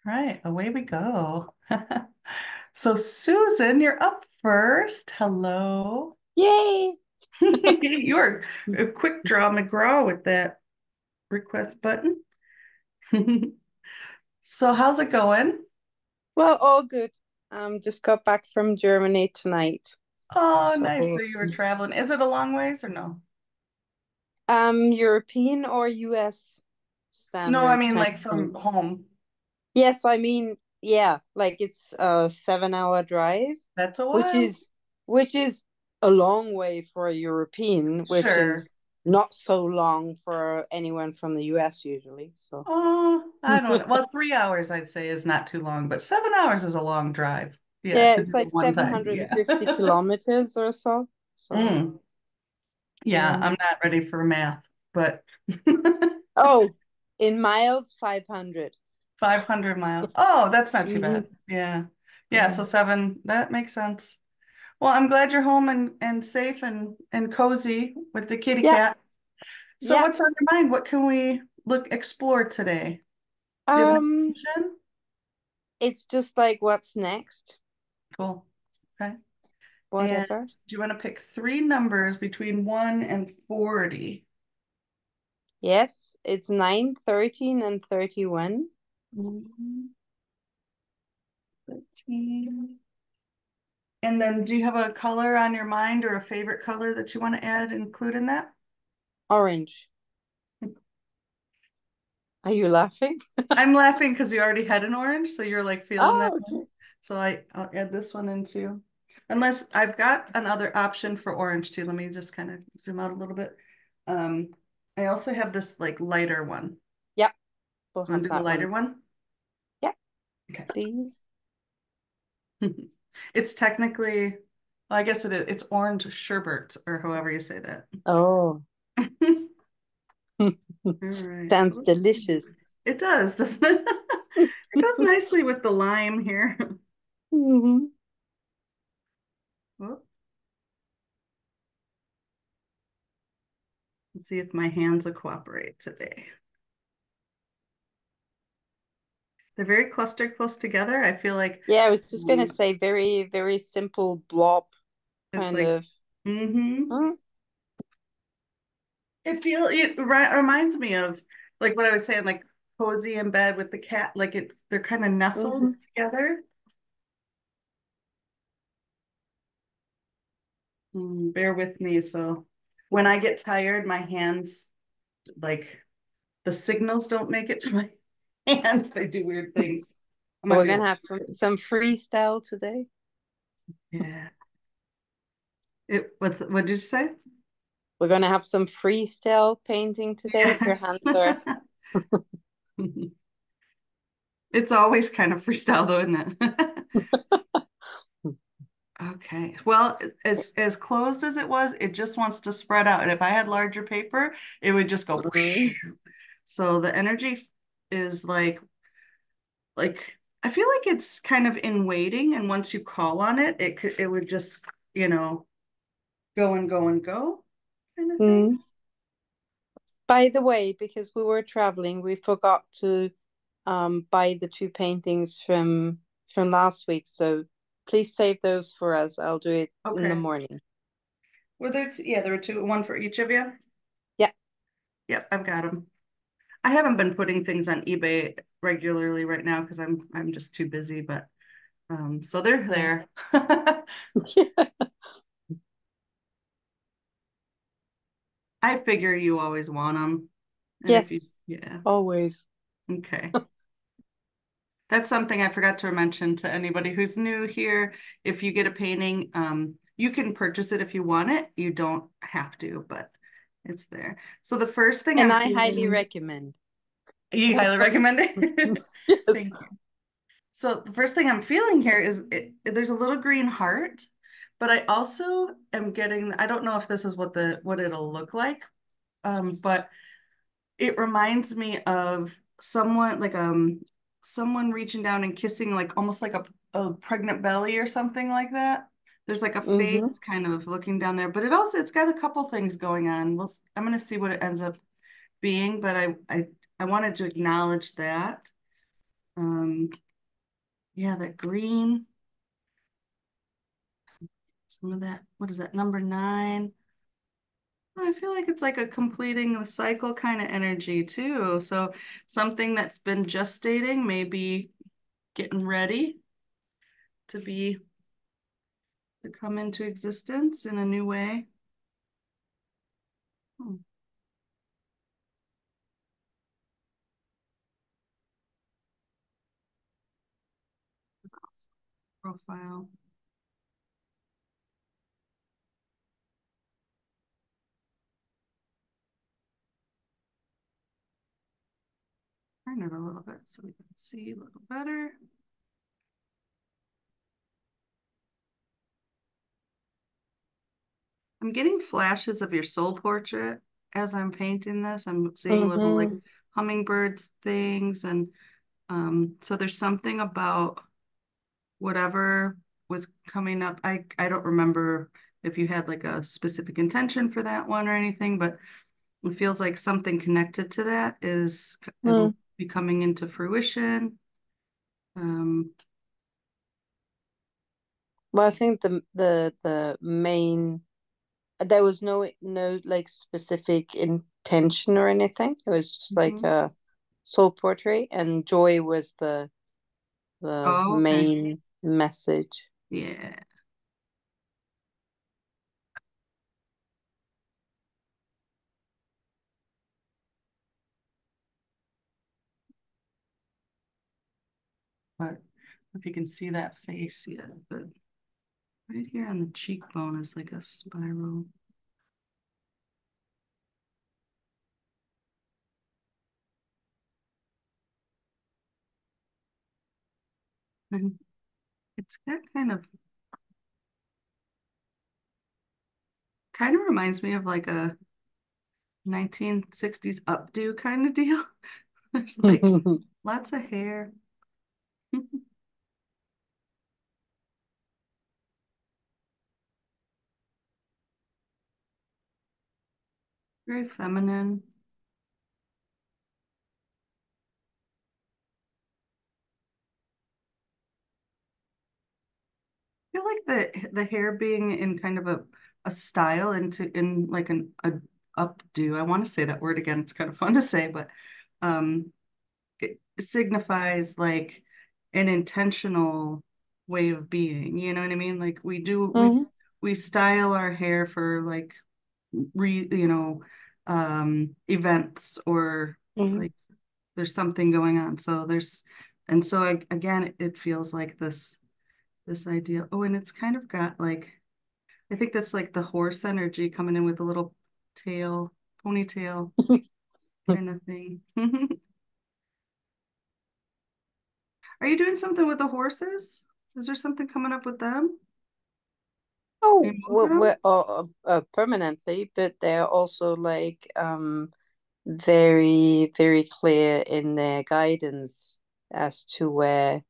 Right, away we go. So Susan, you're up first. Hello. Yay! You're a quick draw McGraw with that request button. So how's it going? Well, all good. Just got back from Germany tonight. Oh, nice. So So, you were traveling. Is it a long ways or no? European or US No, I standard mean kind like of from thing. home. Yes, I mean, yeah, like it's a 7 hour drive, That's a which while. is which is a long way for a European, which Sure. is not so long for anyone from the US usually. So, Oh, I don't know. Well, 3 hours I'd say is not too long, but 7 hours is a long drive. Yeah, yeah, to it's do it like one time. Yeah. 750 kilometers or so. So, Mm. Yeah, yeah. I'm not ready for math, but Oh, in miles, 500. 500 miles. Oh, that's not too Hmm. bad. Yeah. Yeah, Yeah. so seven, that makes sense. Well, I'm glad you're home and safe and cozy with the kitty Yeah. cat. So Yeah. what's on your mind? What can we explore today? Do you have an Um, intention? it's just like what's next? Cool. Okay. And Whatever. do you want to pick three numbers between 1 and 40? Yes, it's 9, 13, and 31. Mhm. 13. And then do you have a color on your mind or a favorite color that you want to include in that? Orange. Are you laughing? I'm laughing because you already had an orange, so you're like feeling that Oh, one. okay. So I'll add this one in too. Unless I've got another option for orange too. Let me just kind of zoom out a little bit. Um, I also have this like lighter one. Yep, we'll Want have to do the that lighter one. one? Yep, Okay. please. It's technically, well, I guess it's orange sherbet or however you say that. Oh, All right. So sounds delicious. it does, doesn't it? It goes nicely with the lime here. Hmm. Whoop. Let's see if my hands will cooperate today. They're very clustered close together. I feel like Yeah, I was just gonna um, say very, very simple blob it's kind like, of. mm-hmm. Mm, It reminds me of like what I was saying, like cozy in bed with the cat. Like they're kind of nestled mhm. together. Bear with me. So when I get tired, my hands like the signals don't make it to my hands. They do weird things. I might We're be able gonna to have some freestyle today. yeah. What did you say? We're gonna have some freestyle painting today if your Yes. hands are. It's always kind of freestyle though, isn't it? Okay. Well, as closed as it was, it just wants to spread out. And if I had larger paper, it would just go whoosh. Mhm. So the energy is like I feel like it's kind of in waiting, and once you call on it, it would just, you know, go and go and go kind of thing. Mm. By the way, because we were traveling, we forgot to buy the two paintings from last week. So please save those for us. I'll do it in the Okay. morning. Were there yeah, there were two, one for each of you. Yeah. Yep, I've got them. I haven't been putting things on eBay regularly right now because I'm just too busy, but so they're Yeah. there. I figure you always want them. And if you, Yes, yeah, always. okay. That's something I forgot to mention to anybody who's new here. If you get a painting, you can purchase it if you want it. You don't have to, but it's there. So the first thing And I'm I highly feeling, recommend. you highly recommend it. Yes. Thank you. So the first thing I'm feeling here is there's a little green heart, but I also am getting, I don't know if this is what it'll look like, but it reminds me of someone like someone reaching down and kissing like almost like a pregnant belly or something like that. There's like a Mm-hmm. face kind of looking down there, but it's got a couple things going on. I'm gonna see what it ends up being, but I wanted to acknowledge that. Um, yeah, that green, some of that, what is that, number nine? I feel like it's like a completing the cycle kind of energy too. So something that's been gestating, maybe getting ready to be to come into existence in a new way. Hmm, profile. Turn it a little bit so we can see a little better. I'm getting flashes of your soul portrait as I'm painting this. I'm seeing little like Mm-hmm. hummingbirds things and so there's something about whatever was coming up. I don't remember if you had like a specific intention for that one or anything, but it feels like something connected to that is it'll Mm. be coming into fruition. Um, Well, I think the main there was no like specific intention or anything. It was just like mhm. a soul portrait, and joy was the Oh, okay. main message. Yeah. But if you can see that face yet, but right here on the cheekbone is like a spiral. And it's got kind of reminds me of like a 1960s updo kind of deal. There's like lots of hair. Very feminine. I feel like the hair being in kind of a style into in like an a updo. I want to say that word again. It's kind of fun to say, but um it signifies like an intentional way of being. You know what I mean? Like Hmm. we style our hair for like you know events or Hmm. like there's something going on. So there's and so again it feels like this idea. Oh, and it's kind of got like I think that's like the horse energy coming in with a little tail, ponytail kind of thing. Are you doing something with the horses? Is there something coming up with them? Are you Oh, moving them? permanently, but they're also like very, very clear in their guidance as to where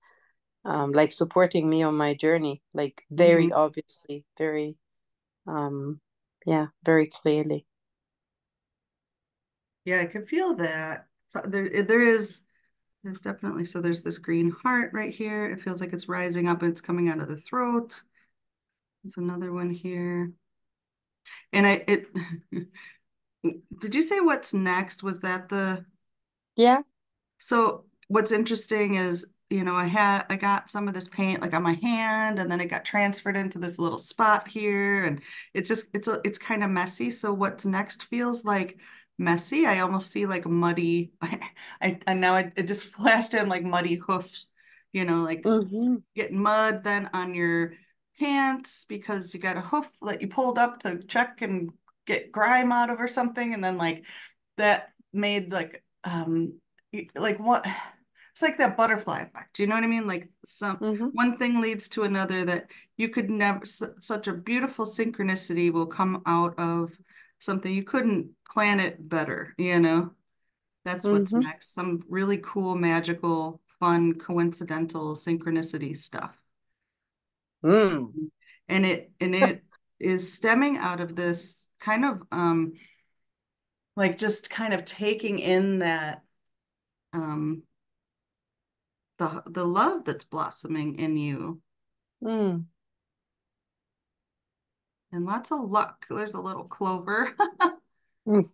like supporting me on my journey, like very Hmm. obviously, very um yeah, very clearly. Yeah, I can feel that. So there is there's definitely so there's this green heart right here. It feels like it's rising up and it's coming out of the throat. There's another one here. And I it did you say what's next? Was that the Yeah. so what's interesting is, I got some of this paint like on my hand and then it got transferred into this little spot here and it's kind of messy. So what's next feels like messy. I almost see like muddy I now it just flashed in like muddy hoofs, like Mm-hmm. getting mud then on your pants because you got a hoof that you pulled up to check and get grime out of or something and then like that made like what it's like that butterfly effect. You know what I mean? Like some Mm-hmm. one thing leads to another that you could never such a beautiful synchronicity will come out of something you couldn't plan it better. That's what's Mm-hmm. next. Some really cool, magical, fun, coincidental synchronicity stuff. Mm. And it is stemming out of this kind of like just kind of taking in that um the love that's blossoming in you Mm. and lots of luck. There's a little clover and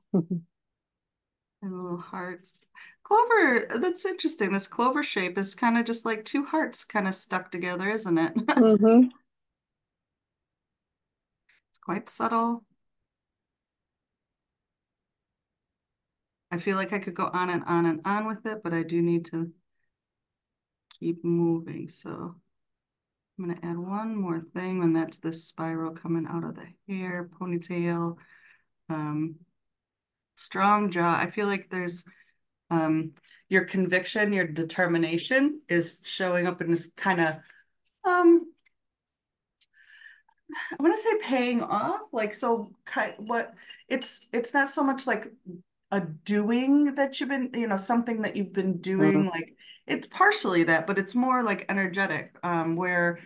little hearts. Clover, that's interesting. This clover shape is kind of just like two hearts kind of stuck together, isn't it? Mm-hmm. It's quite subtle. I feel like I could go on and on and on with it, but I do need to keep moving. So I'm going to add one more thing, and that's this spiral coming out of the hair, ponytail, um, strong jaw. I feel like there's um, your conviction, your determination is showing up in this kind of, I want to say paying off. Like, so what it's not so much like a doing that you've been, something that you've been doing, like it's partially that, but it's more like energetic, where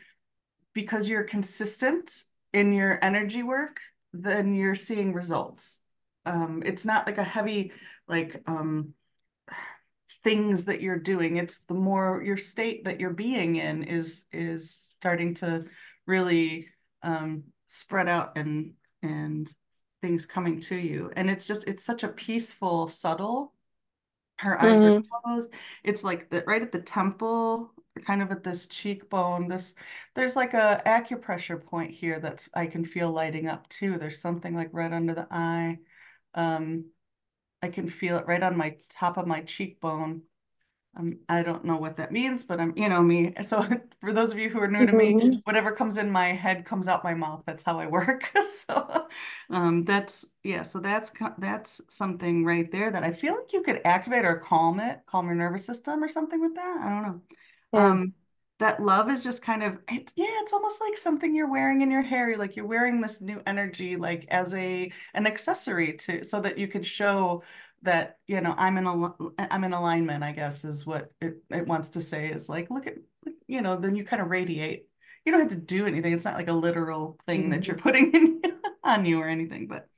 because you're consistent in your energy work, then you're seeing results. It's not like a heavy, like things that you're doing. It's the more your state that you're being in is starting to really spread out and things coming to you. And it's such a peaceful, subtle. Her eyes are Mm-hmm. closed. It's like right at the temple, kind of at this cheekbone. There's like a acupressure point here that's I can feel lighting up too. There's something like right under the eye. Um, I can feel it right on my top of my cheekbone. I don't know what that means, but me. So for those of you who are new to me, Mm-hmm. whatever comes in my head comes out my mouth. That's how I work. So yeah. So that's something right there that I feel like you could activate or calm your nervous system or something with that. I don't know. Yeah. That love is just kind of it's almost like something you're wearing in your hair. You're wearing this new energy like as an accessory to so that you could show that I'm in alignment, I guess is what it wants to say is like look at then you kind of radiate. You don't have to do anything. It's not like a literal thing that you're Mm-hmm. putting in on you or anything, but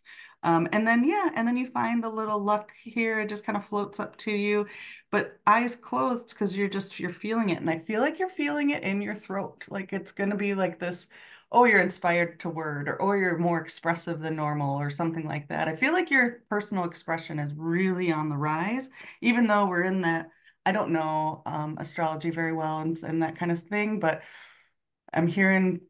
and then you find the little luck here. It just kind of floats up to you, but eyes closed because you're feeling it. And I feel like you're feeling it in your throat. Like it's gonna be like this, oh, you're inspired to word, or oh, you're more expressive than normal, or something like that. I feel like your personal expression is really on the rise, even though we're in that, I don't know astrology very well and that kind of thing, but I'm hearing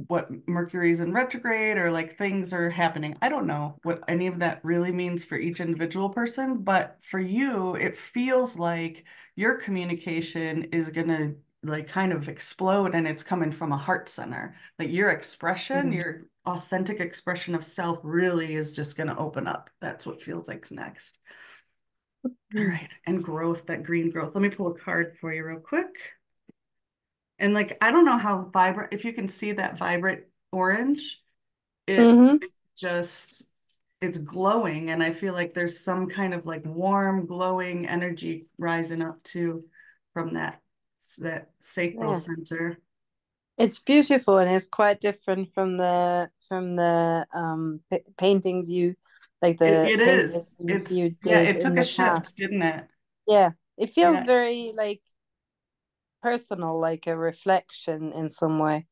what Mercury's in retrograde or like things are happening. I don't know what any of that really means for each individual person, but for you, it feels like your communication is gonna like kind of explode and it's coming from a heart center. Like your expression, Mm-hmm. your authentic expression of self really is just gonna open up. That's what feels like next. All right. And growth, that green growth. Let me pull a card for you real quick. And like, I don't know how vibrant, if you can see that vibrant orange, it Mm-hmm. just, it's glowing. And I feel like there's some kind of like warm, glowing energy rising up too from that sacral Yeah. center. It's beautiful and it's quite different from the paintings you like It, the it is. paintings you Yeah, did it in took a the past. shift, didn't it? Yeah. It feels Yeah. very like personal, like a reflection in some way.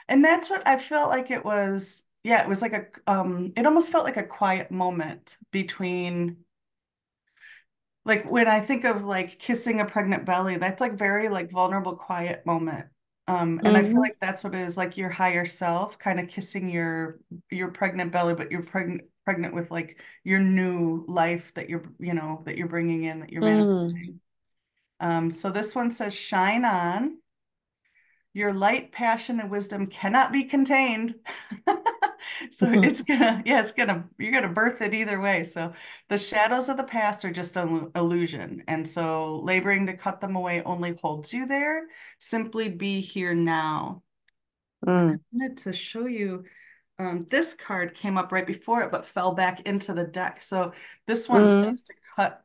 And that's what I felt like it was. Yeah, it was like it almost felt like a quiet moment between like when I think of like kissing a pregnant belly, that's like very like vulnerable, quiet moment. And I feel Mm-hmm. like that's what it is like your higher self kind of kissing your pregnant belly, but you're pregnant with like your new life that that you're bringing in, that you're Mm. manifesting. So this one says, shine on. Your light, passion, and wisdom cannot be contained. So you're gonna birth it either way. So the shadows of the past are just an illusion. And so laboring to cut them away only holds you there. Simply be here now. And I Mm. wanted to show you this card came up right before it, but fell back into the deck. So this one Mm. says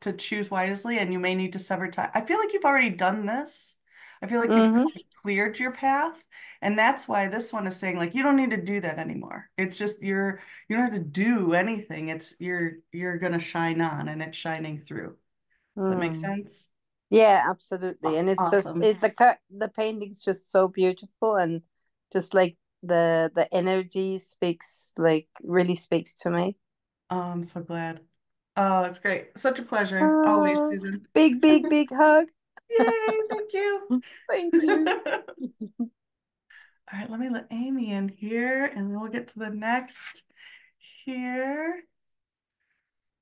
to choose wisely, and you may need to sever time. I feel like you've already done this. I feel like you've Mm-hmm. cleared your path, and that's why this one is saying like you don't need to do that anymore. It's just you don't have to do anything. It's you're gonna shine on, and it's shining through. Does that make Mm. sense? Yeah, absolutely. And it's just Awesome. the painting's just so beautiful, and just like the energy speaks, like really speaks to me. Oh, I'm so glad. Oh, it's great. Such a pleasure. Always, Oh, Susan. big, big, big hug. Yay, thank you. Thank you. All right, let me let Amy in here and then we'll get to the next here.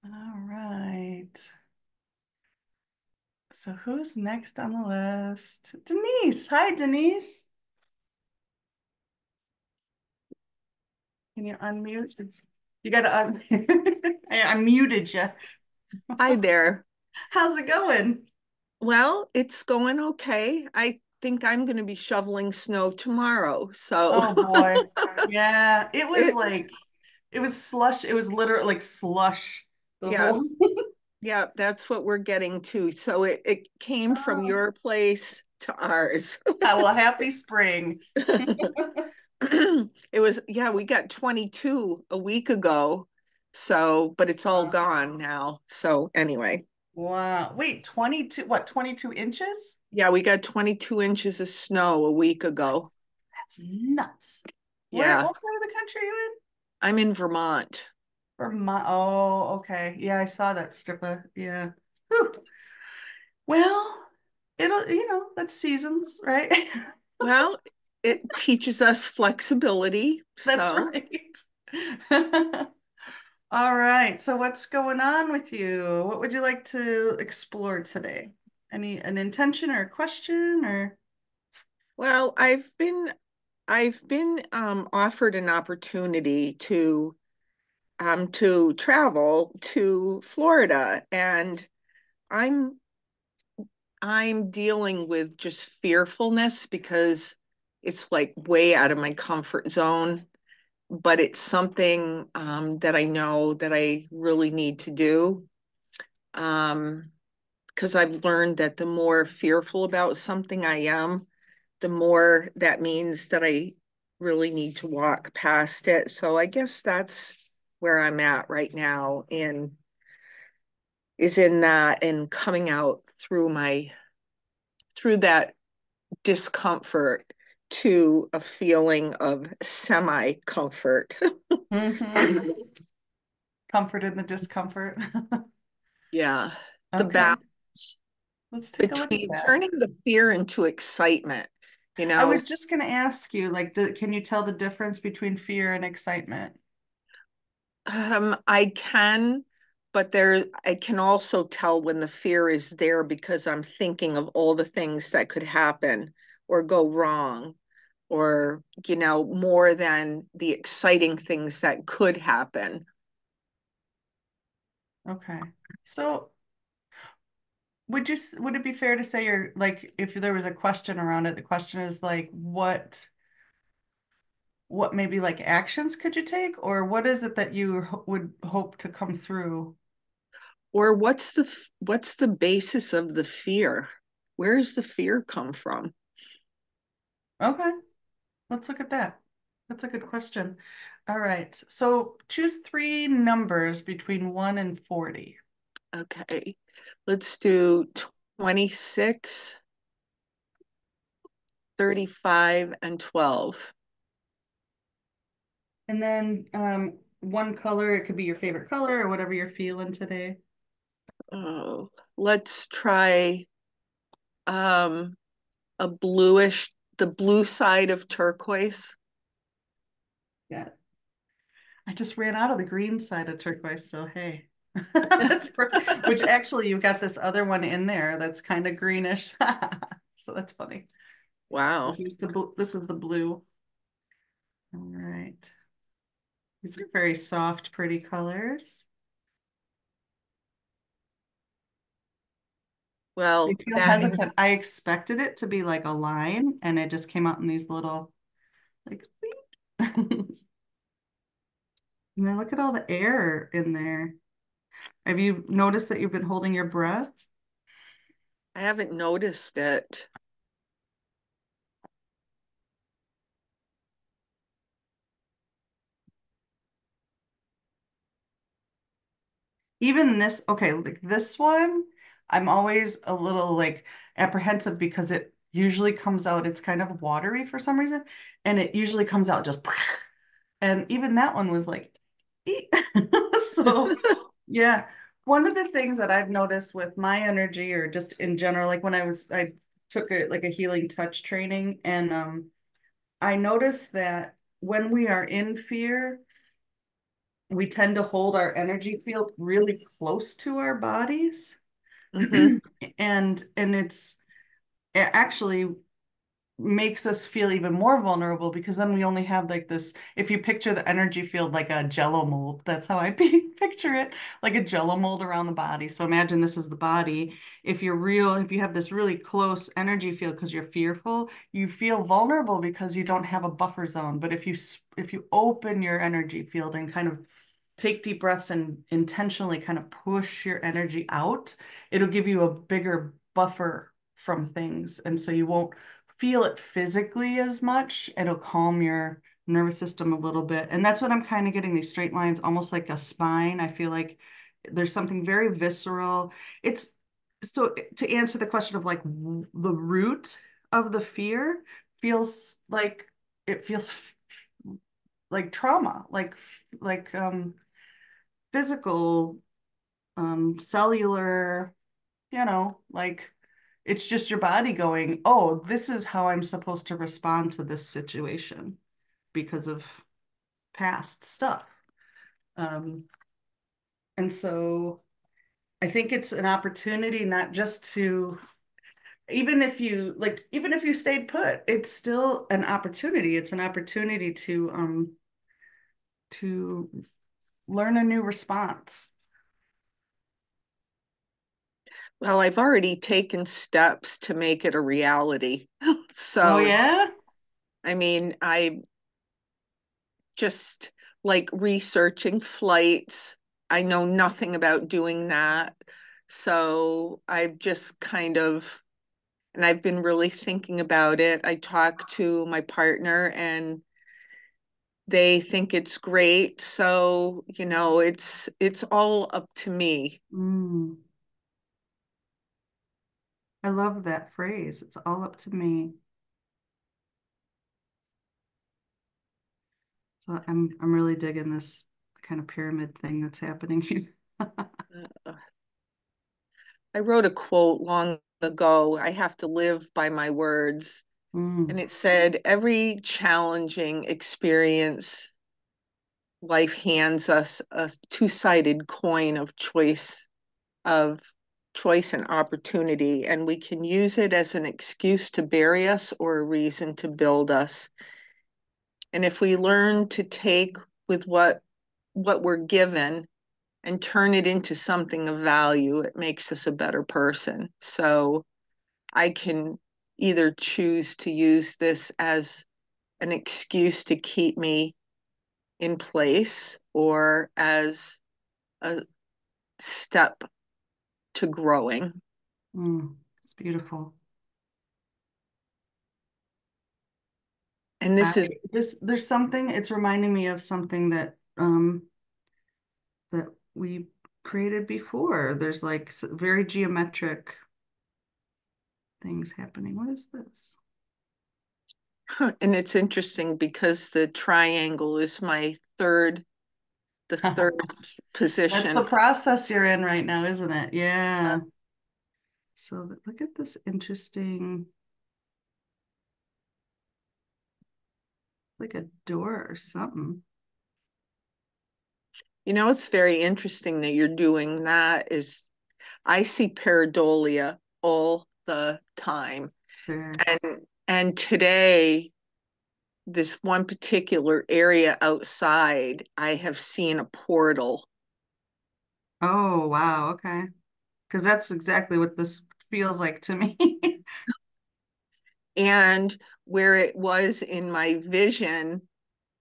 All right. So who's next on the list? Denise. Hi, Denise. Can you unmute? You got to I muted you. Hi there. How's it going? Well, it's going okay. I think I'm going to be shoveling snow tomorrow. So Oh boy. Yeah, it was it, like it was slush. It was literally like slush the yeah, whole. yeah, that's what we're getting to. So it came from Oh, your place to ours. well, happy spring. It was, yeah, we got 22 a week ago. So, but it's all Wow. gone now. So anyway, Wow. Wait, 22, what, 22 inches? yeah, we got 22 inches of snow a week ago. That's nuts. Yeah, What part of the country are you in? I'm in Vermont. Oh, okay. Yeah, I saw that strip of, yeah. Whew. Well, that's seasons, right? Well, it teaches us flexibility. That's So, right. All right. So what's going on with you? What would you like to explore today? An intention or a question or well, I've been offered an opportunity to travel to Florida, and I'm I'm dealing with just fearfulness because it's like way out of my comfort zone, but it's something that I know that I really need to do. Um, because I've learned that the more fearful about something I am, the more that means that I really need to walk past it. So I guess that's where I'm at right now, and is in that and coming out through that discomfort to a feeling of semi comfort. hmm comfort in the discomfort? Yeah, the Okay. balance Let's take a look at between that. turning the fear into excitement, you I was know. just going to ask you, like, can you tell the difference between fear and excitement? I can, but I can also tell when the fear is there because I'm thinking of all the things that could happen or go wrong, or, more than the exciting things that could happen. Okay. So would it be fair to say you're like, if there was a question around it, the question is like, what maybe like actions could you take, or what is it that you would hope to come through? Or what's the basis of the fear? Where does the fear come from? Okay, let's look at that. That's a good question. All right. So choose three numbers between 1 and 40. Okay, let's do 26, 35, and 12. And then one color, it could be your favorite color or whatever you're feeling today. Oh, let's try um a bluish, the blue side of turquoise. Yeah. I just ran out of the green side of turquoise, so hey. That's perfect. Which actually you've got this other one in there that's kind of greenish. So that's funny. So Wow. here's the blue. This is the blue. All right. These are very soft, pretty colors. I Well, feel that hesitant. I expected it to be like a line, and it just came out in these little like and then look at all the air in there. Have you noticed that you've been holding your breath? I haven't noticed it. Even this, okay, like this one, I'm always a little like apprehensive because it usually comes out, it's kind of watery for some reason, and it usually comes out just, and even that one was like, "Eek." So yeah. One of the things that I've noticed with my energy or just in general, like when I took like a healing touch training, and I noticed that when we are in fear, we tend to hold our energy field really close to our bodies. Hmm. And it actually makes us feel even more vulnerable because then we only have like this, if you picture the energy field like a jello mold, that's how I picture it, like a jello mold around the body. So imagine this is the body. If you have this really close energy field because you're fearful, you feel vulnerable because you don't have a buffer zone. But if you open your energy field and kind of take deep breaths and intentionally kind of push your energy out, it'll give you a bigger buffer from things. And so you won't feel it physically as much. It'll calm your nervous system a little bit. And that's what I'm kind of getting, these straight lines, almost like a spine. I feel like there's something very visceral. It's so to answer the question of like the root of the fear feels like it feels like trauma, like physical, cellular, like it's just your body going, oh, this is how I'm supposed to respond to this situation because of past stuff. Um, and so I think it's an opportunity not just to, even if you stayed put, it's still an opportunity. It's an opportunity to learn a new response. Well, I've already taken steps to make it a reality. Oh So, yeah? I mean, I just like researching flights. I know nothing about doing that. So I've just kind of, and I've been really thinking about it. I talked to my partner and they think it's great. So, it's all up to me. Mm, I love that phrase. It's all up to me. So I'm really digging this kind of pyramid thing that's happening here. Uh, I wrote a quote long ago. I have to live by my words. And Mm, it said, every challenging experience, life hands us a two-sided coin of choice and opportunity, and we can use it as an excuse to bury us or a reason to build us. And if we learn to take with what we're given and turn it into something of value, it makes us a better person. So I can either choose to use this as an excuse to keep me in place or as a step to growing. it's beautiful. And I this is, there's something, it's reminding me of something that we created before. There's like very geometric things happening. What is this? and it's interesting because the triangle is the third That's the position. process you're in right now, isn't it? Yeah. So look at this interesting, like a door or something. It's very interesting that you're doing that is I see pareidolia all the time. There. And today, this one particular area outside, I have seen a portal. Oh, wow. Okay. Because that's exactly what this feels like to me. And where it was in my vision,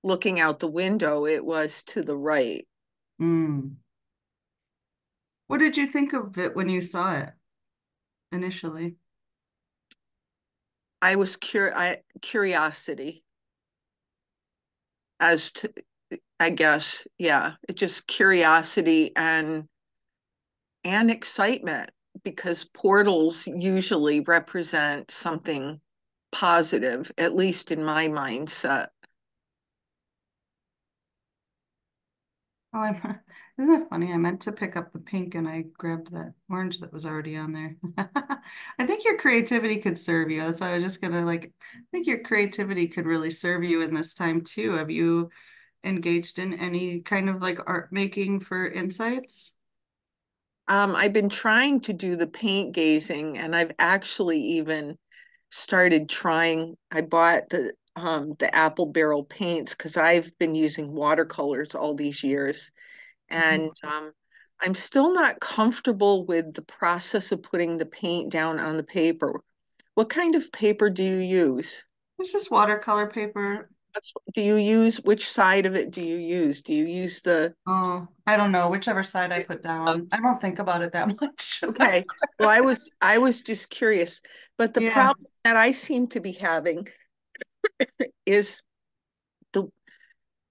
looking out the window, it was to the right. Mm. What did you think of it when you saw it initially? I was curiosity as to, I guess, yeah, it just curiosity and excitement because portals usually represent something positive, at least in my mindset. Oh, I'm, isn't that funny? I meant to pick up the pink and I grabbed that orange that was already on there. I think your creativity could serve you. That's why I was just gonna like, I think your creativity could really serve you in this time too. Have you engaged in any kind of like art making for insights? I've been trying to do the paint gazing, and I've actually even started trying. I bought the apple barrel paints because I've been using watercolors all these years, and I'm still not comfortable with the process of putting the paint down on the paper. What kind of paper do you use? It's just watercolor paper. Do you use, which side of it do you use? Do you use the, Oh, I don't know, whichever side I put down. I don't think about it that much. okay. Well, I was just curious, but the Yeah, problem that I seem to be having is the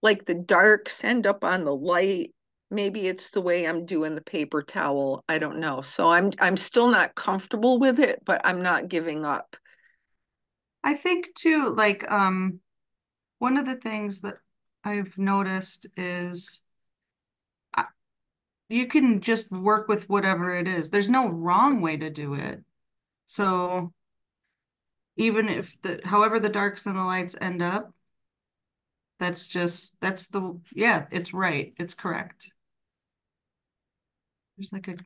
like the darks end up on the light. Maybe it's the way I'm doing the paper towel. I don't know. So I'm still not comfortable with it, but I'm not giving up. I think too, like one of the things that I've noticed is uh, you can just work with whatever it is. There's no wrong way to do it. So even if the however the darks and the lights end up, that's the yeah, it's right. It's correct. There's like a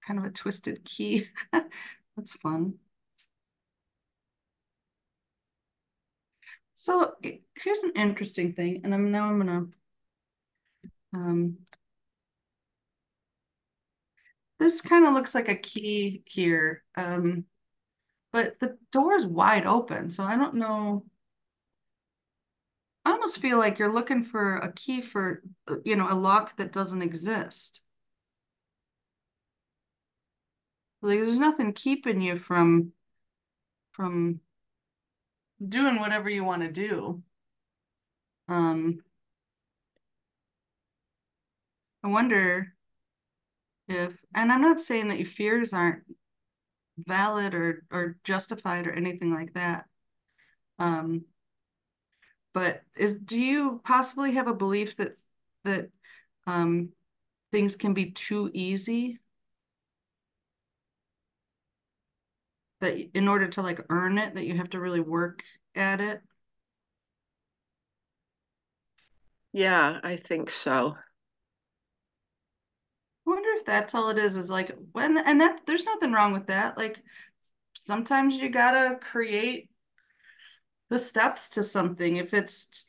kind of a twisted key. That's fun. So here's an interesting thing, and I'm gonna um this kind of looks like a key here. But the door is wide open, so I don't know. I almost feel like you're looking for a key for, a lock that doesn't exist. Like there's nothing keeping you from doing whatever you want to do. Um, I wonder if, and I'm not saying that your fears aren't valid or justified or anything like that. Um, but do you possibly have a belief that um things can be too easy? That in order to like earn it, that you have to really work at it? Yeah, I think so. I wonder if that's all it is like when, and that there's nothing wrong with that. Like sometimes you gotta create the steps to something if it's.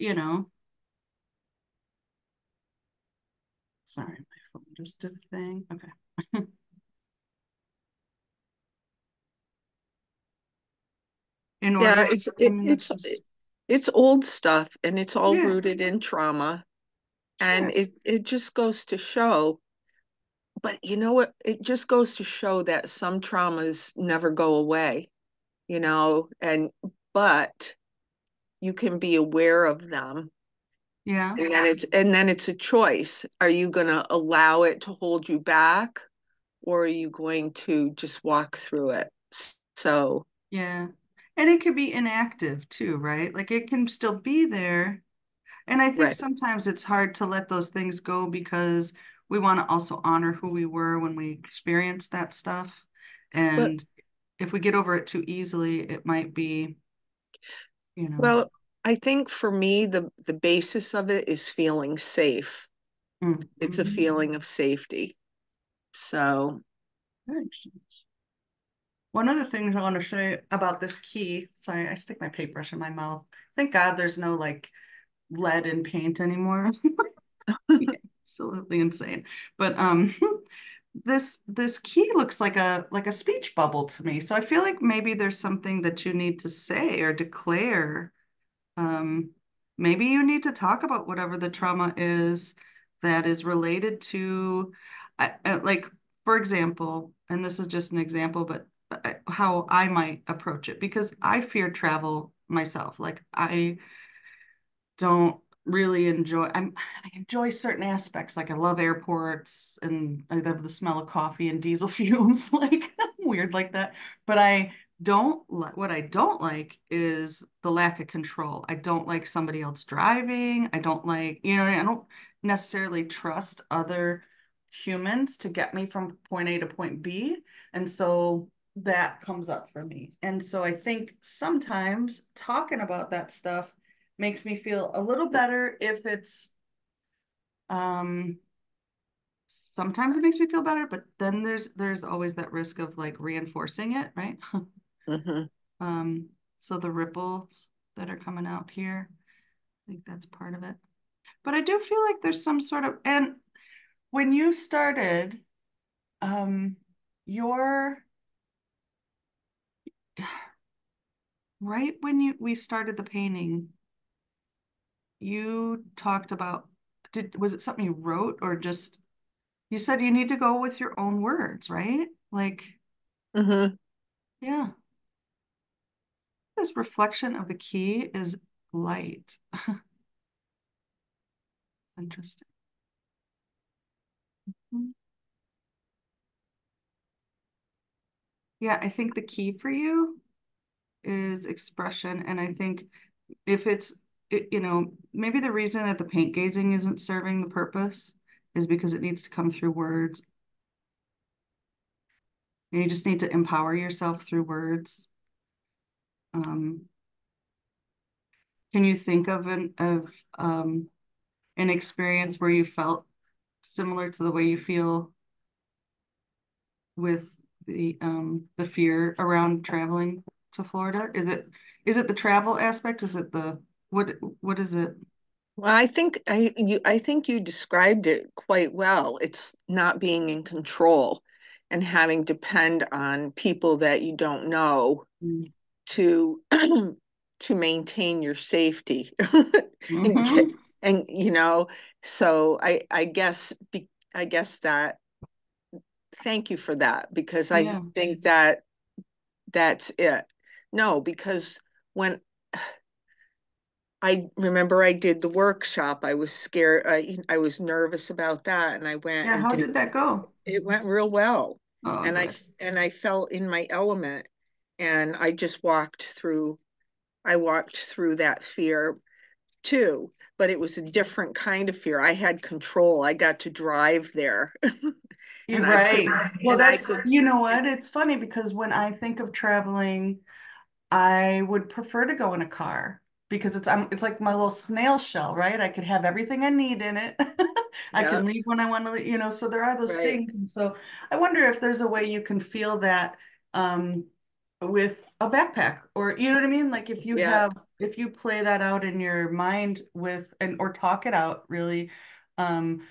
Sorry, my phone just did a thing. Okay. In Yeah, order, I mean, that's just, it's old stuff and it's all yeah, rooted in trauma. And sure. it just goes to show, but you know what? It just goes to show that some traumas never go away, and but you can be aware of them. Yeah, And then it's a choice. Are you going to allow it to hold you back, or are you going to just walk through it? So, yeah. And it could be inactive too, right? Like it can still be there. And I think right. sometimes it's hard to let those things go because we want to also honor who we were when we experienced that stuff. But And if we get over it too easily, it might be, you know, well, I think for me the basis of it is feeling safe. It's a mm-hmm. feeling of safety. So, One of the things I want to say about this key, sorry, I stick my paintbrush in my mouth. Thank God there's no like lead in paint anymore. Yeah, absolutely insane. But this key looks like a speech bubble to me. So I feel like maybe there's something that you need to say or declare. Um, Maybe you need to talk about whatever the trauma is that is related to, like, for example, and this is just an example, but how I might approach it because I fear travel myself. Like, I don't really I enjoy certain aspects. Like, I love airports and I love the smell of coffee and diesel fumes. Like, weird like that. But I don't like what I don't like is the lack of control. I don't like somebody else driving. I don't like, I don't necessarily trust other humans to get me from point A to point B. And so that comes up for me. And so I think sometimes talking about that stuff makes me feel a little better if it's um sometimes it makes me feel better, but then there's always that risk of like reinforcing it, right? Hmm. Um, so the ripples that are coming out here, I think that's part of it. But I do feel like there's some sort of, and when you started, um, your right when we started the painting, you talked about, was it something you wrote or just you said you need to go with your own words, right? Like, Hmm. yeah, this reflection of the key is light. Interesting. Yeah, I think the key for you is expression. And I think if maybe the reason that the paint gazing isn't serving the purpose is because it needs to come through words. And you just need to empower yourself through words. Um, can you think of an experience where you felt similar to the way you feel with the fear around traveling to Florida? Is it the travel aspect? Is it the what is it? Well, I think you described it quite well. It's not being in control and having depend on people that you don't know to to maintain your safety and get, Mm-hmm. and so I guess that thank you for that because I Yeah. think that that's it. No, because when I remember I did the workshop, I was scared. I was nervous about that, and I went Yeah, and how did. did that go? It went real well, Oh, and good. I felt in my element, and I just walked through. I walked through that fear too, but it was a different kind of fear. I had control. I got to drive there, You're and I could, right. Well, and I that's, could, you know what? It's funny because when I think of traveling, I would prefer to go in a car because it's like my little snail shell, right? I could have everything I need in it. I yeah, can leave when I want to leave, so there are those right, things. And so I wonder if there's a way you can feel that um with a backpack or you know what I mean? Like yeah, if you play that out in your mind with and or talk it out really, um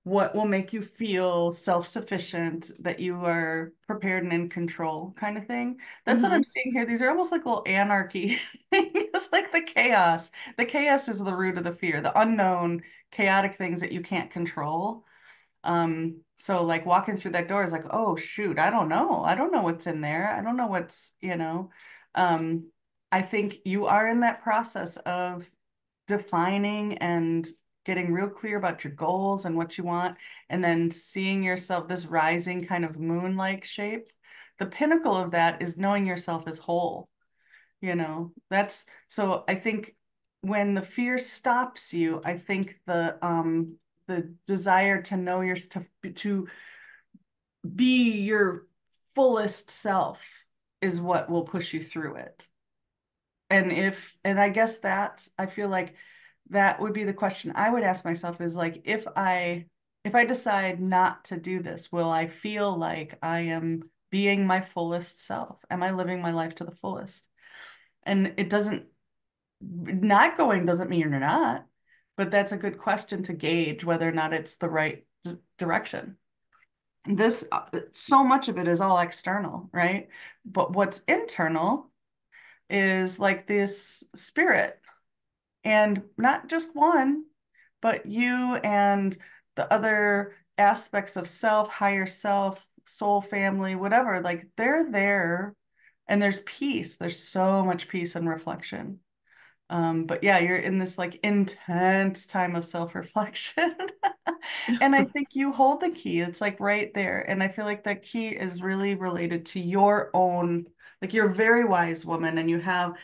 what will make you feel self-sufficient, that you are prepared and in control kind of thing. That's what hmm, I'm seeing here. These are almost like little anarchy. It's like the chaos. The chaos is the root of the fear, the unknown, chaotic things that you can't control. So like walking through that door is like, oh shoot, I don't know. I don't know what's in there. I don't know um, I think you are in that process of defining and getting real clear about your goals and what you want, and then seeing yourself this rising kind of moon-like shape. The pinnacle of that is knowing yourself as whole. That's so I think when the fear stops you, I think the desire to know to be your fullest self is what will push you through it. And I guess I feel like that would be the question I would ask myself is like if I decide not to do this, will I feel like I am being my fullest self? Am I living my life to the fullest? And it doesn't not going doesn't mean you're not, but that's a good question to gauge whether or not it's the right direction. This so much of it is all external, right? But what's internal is like this spirit, and not just one, but you and the other aspects of self, higher self, soul family, whatever, like they're there, and there's peace. There's so much peace and reflection. But yeah, you're in this like intense time of self-reflection. And I think you hold the key. It's like right there. And I feel like that key is really related to your own, like you're a very wise woman and you have,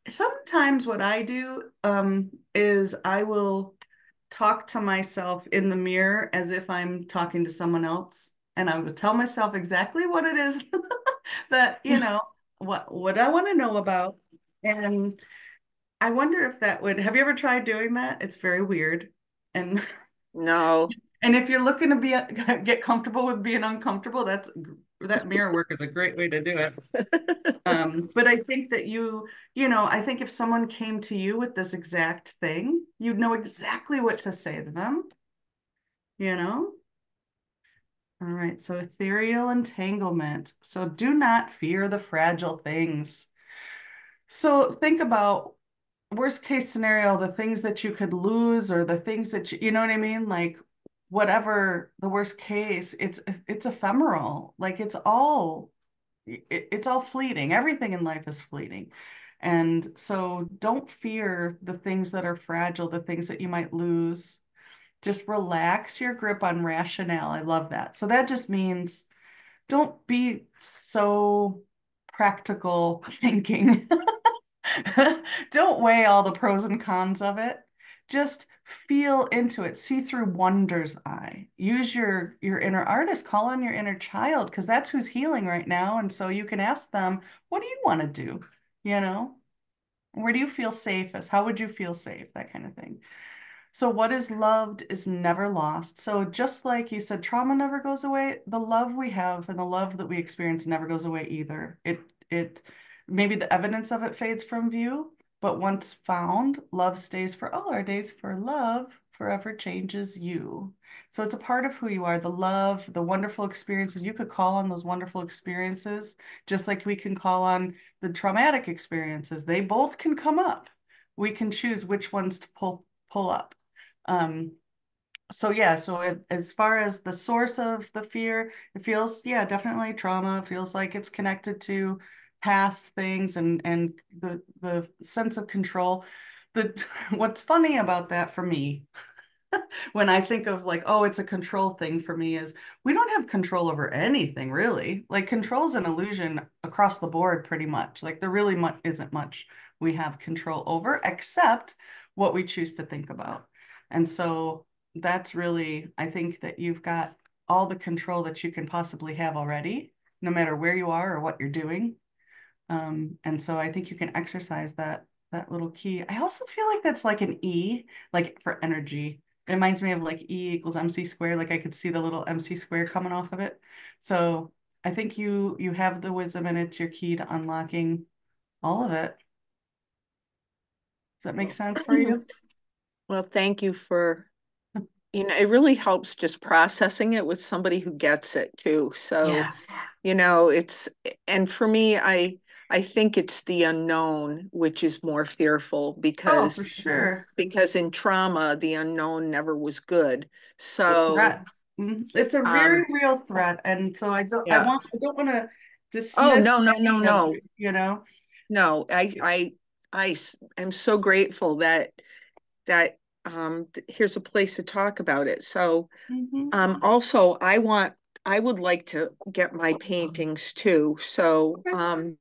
sometimes what I do is I will talk to myself in the mirror as if I'm talking to someone else. And I would tell myself exactly what it is that, what I want to know about. And I wonder if that would, have you ever tried doing that? It's very weird. And No. and if you're looking to be get comfortable with being uncomfortable, that mirror work is a great way to do it. But I think that I think if someone came to you with this exact thing, you'd know exactly what to say to them, you know? All right, so ethereal entanglement. So do not fear the fragile things. So think about worst case scenario, the things that you could lose or the things that you know what I mean? Like whatever the worst case, it's ephemeral. Like it's all fleeting. Everything in life is fleeting. And so don't fear the things that are fragile, the things that you might lose. Just relax your grip on rationale. I love that. So that just means don't be so practical thinking. Don't weigh all the pros and cons of it. Just feel into it. See through wonder's eye. Use your inner artist. Call on your inner child because that's who's healing right now. And so you can ask them, what do you want to do? You know, where do you feel safest? How would you feel safe? That kind of thing. So what is loved is never lost. So just like you said, trauma never goes away. The love we have and the love that we experience never goes away either. It maybe the evidence of it fades from view, but once found, love stays for all our days, for love forever changes you. So it's a part of who you are, the love, the wonderful experiences. You could call on those wonderful experiences, just like we can call on the traumatic experiences. They both can come up. We can choose which ones to pull up. Um, so yeah, so as far as the source of the fear, it feels, yeah, definitely trauma. It feels like it's connected to past things and the sense of control. The what's funny about that for me when I think of like, oh, it's a control thing for me is we don't have control over anything really. Like control is an illusion across the board pretty much. Like there really much isn't much we have control over except what we choose to think about. And so that's really, I think that you've got all the control that you can possibly have already, no matter where you are or what you're doing. And so I think you can exercise that little key. I also feel like that's like an E, like for energy. It reminds me of like E equals MC squared. Like I could see the little MC square coming off of it. So I think you have the wisdom and it's your key to unlocking all of it. Does that make Well, sense for you? well, thank you for, it really helps just processing it with somebody who gets it too. So, Yeah. it's, and for me, I think it's the unknown which is more fearful Oh, for because sure. in trauma, the unknown never was good. The So, threat. Mhm. It's a very um, real threat. And so yeah. I don't want to Oh, dismiss no, no, no, any of no. it, you know? No, am so grateful that here's a place to talk about it. So Mhm. also I would like to get my paintings too. So Okay.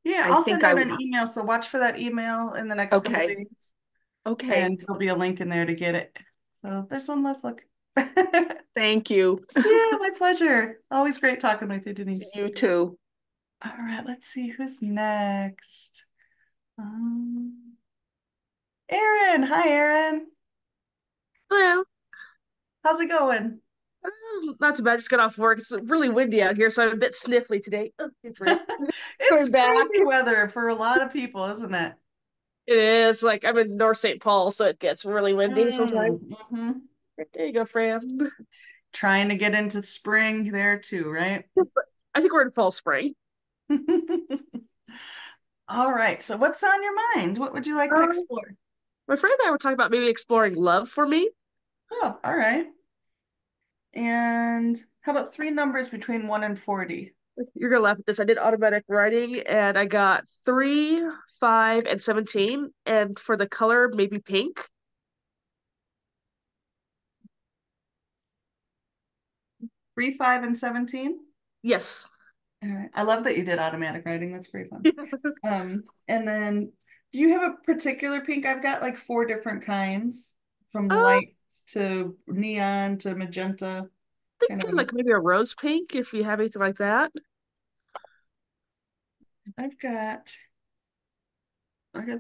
Yeah, I I'll think send I out an email. So watch for that email in the next couple okay. days, Okay. and there'll be a link in there to get it. So there's one less look. Thank you. Yeah, my pleasure. Always great talking with you, Denise. You too. All right, let's see who's next. Um, Aaron. Hi, Aaron. Hello. How's it going? Not too bad. Just got off work. It's really windy out here, so I'm a bit sniffly today. Oh, it's weird. It's Going back. crazy weather for a lot of people, isn't it? It is like I'm in North St. Paul, so it gets really windy sometimes. Mm-hmm. There you go, Fran. Trying to get into spring there too, right? I think we're in fall spring. All right. So what's on your mind? What would you like to Um, explore? my friend and I were talking about maybe exploring love for me. Oh, all right. And how about three numbers between 1 and 40? You're gonna laugh at this. I did automatic writing and I got 3, 5, and 17. And for the color, maybe pink. 3, 5, and 17. Yes. All right. I love that you did automatic writing. That's pretty fun. And then do you have a particular pink? I've got like 4 different kinds from I light to neon to magenta, think kind of like maybe a rose pink if you have anything like that. I've got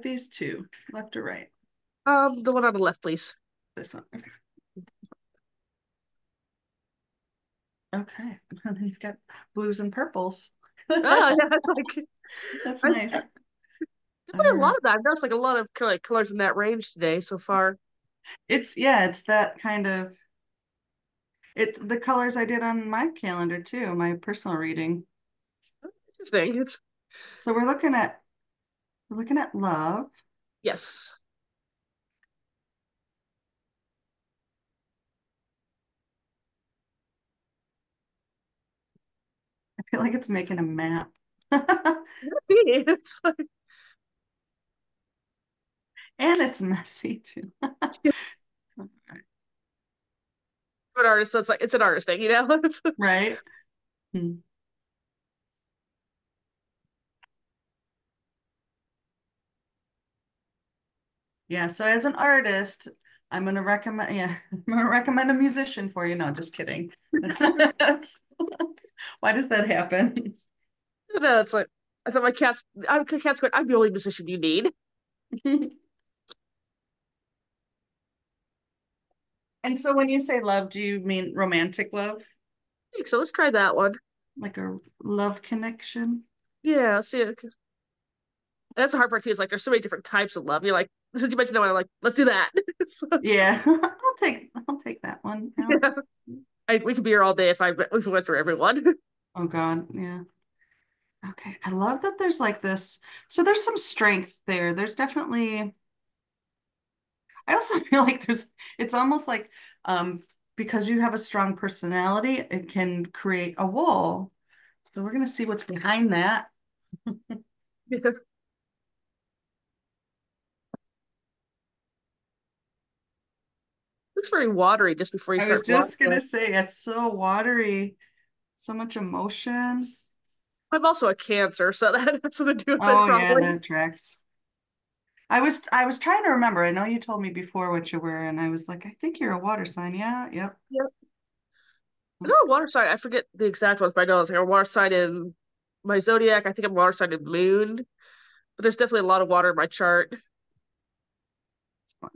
these 2, left or right. The one on the left, please. This one. Okay. Okay. And then you've got blues and purples. Oh yeah, it's like That's I nice. All definitely a lot right. of that. I've noticed like a lot of like colors in that range today so far. Yeah, it's that kind of it's the colors I did on my calendar too, my personal reading. Interesting. It's So we're looking at love. yes. I feel like it's making a map. It's like And it's messy too. an artist, so it's like it's an artist thing, you know? Right? Hmm. Yeah, so as an artist, I'm gonna recommend a musician for you. No, just kidding. That's- Why does that happen? No, it's like I thought my cat's going, I'm the only musician you need. And so when you say love, do you mean romantic love? So let's try that one. Like a love connection? Yeah, see, that's the hard part too. Is like there's so many different types of love. You're like, since you mentioned that one, I'm like, let's do that. So, Yeah, I'll take that one, yeah, Alex. we could be here all day if we went through everyone. Oh God, yeah. Okay. I love that there's like this. So there's some strength there. There's definitely, I also feel like it's almost like because you have a strong personality, it can create a wall. So we're gonna see what's behind that. Yeah. Looks very watery just before you I was start blocking just gonna it. say it's so watery, so much emotion. I'm also a Cancer, so that has something to do with it Oh yeah, probably. that tracks. I was trying to remember. I know you told me before what you were, and I was like, I think you're a water sign. Yeah, yep. Yeah. I know That's a water sign. I forget the exact ones, but I know it's like a water sign in my zodiac. I think I'm a water sign in Moon, but there's definitely a lot of water in my chart. fun.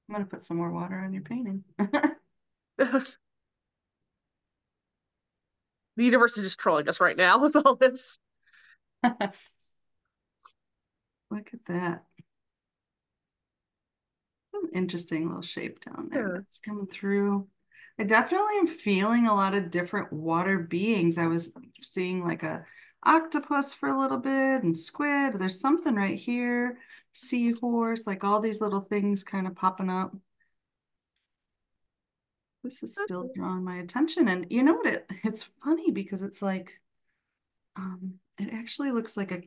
I'm gonna put some more water on your painting. The universe is just trolling us right now with all this. Look at that. An interesting little shape down there Yeah. that's coming through. I definitely am feeling a lot of different water beings. I was seeing like a octopus for a little bit and squid. There's something right here. Seahorse, like all these little things kind of popping up. This is still drawing my attention. And you know what? It's funny because it's like, it actually looks like a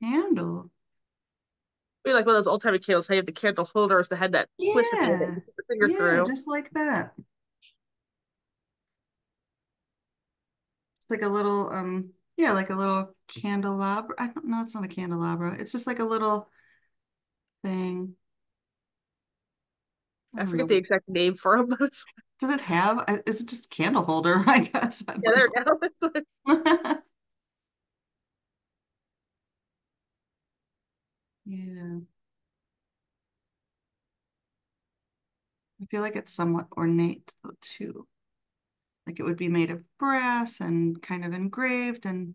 candle. I mean, like one of those old timey candles, how you have the candle holders that had that twist at the end that you Yeah. put the finger Yeah, through. just like that. It's like a little, yeah, like a little candelabra. I don't know, it's not a candelabra. It's just like a little thing. I I don't forget the know. exact name for them, but Does it have, is it just candle holder, I guess? I yeah, don't there we go. know. Yeah. I feel like it's somewhat ornate though too. Like it would be made of brass and kind of engraved and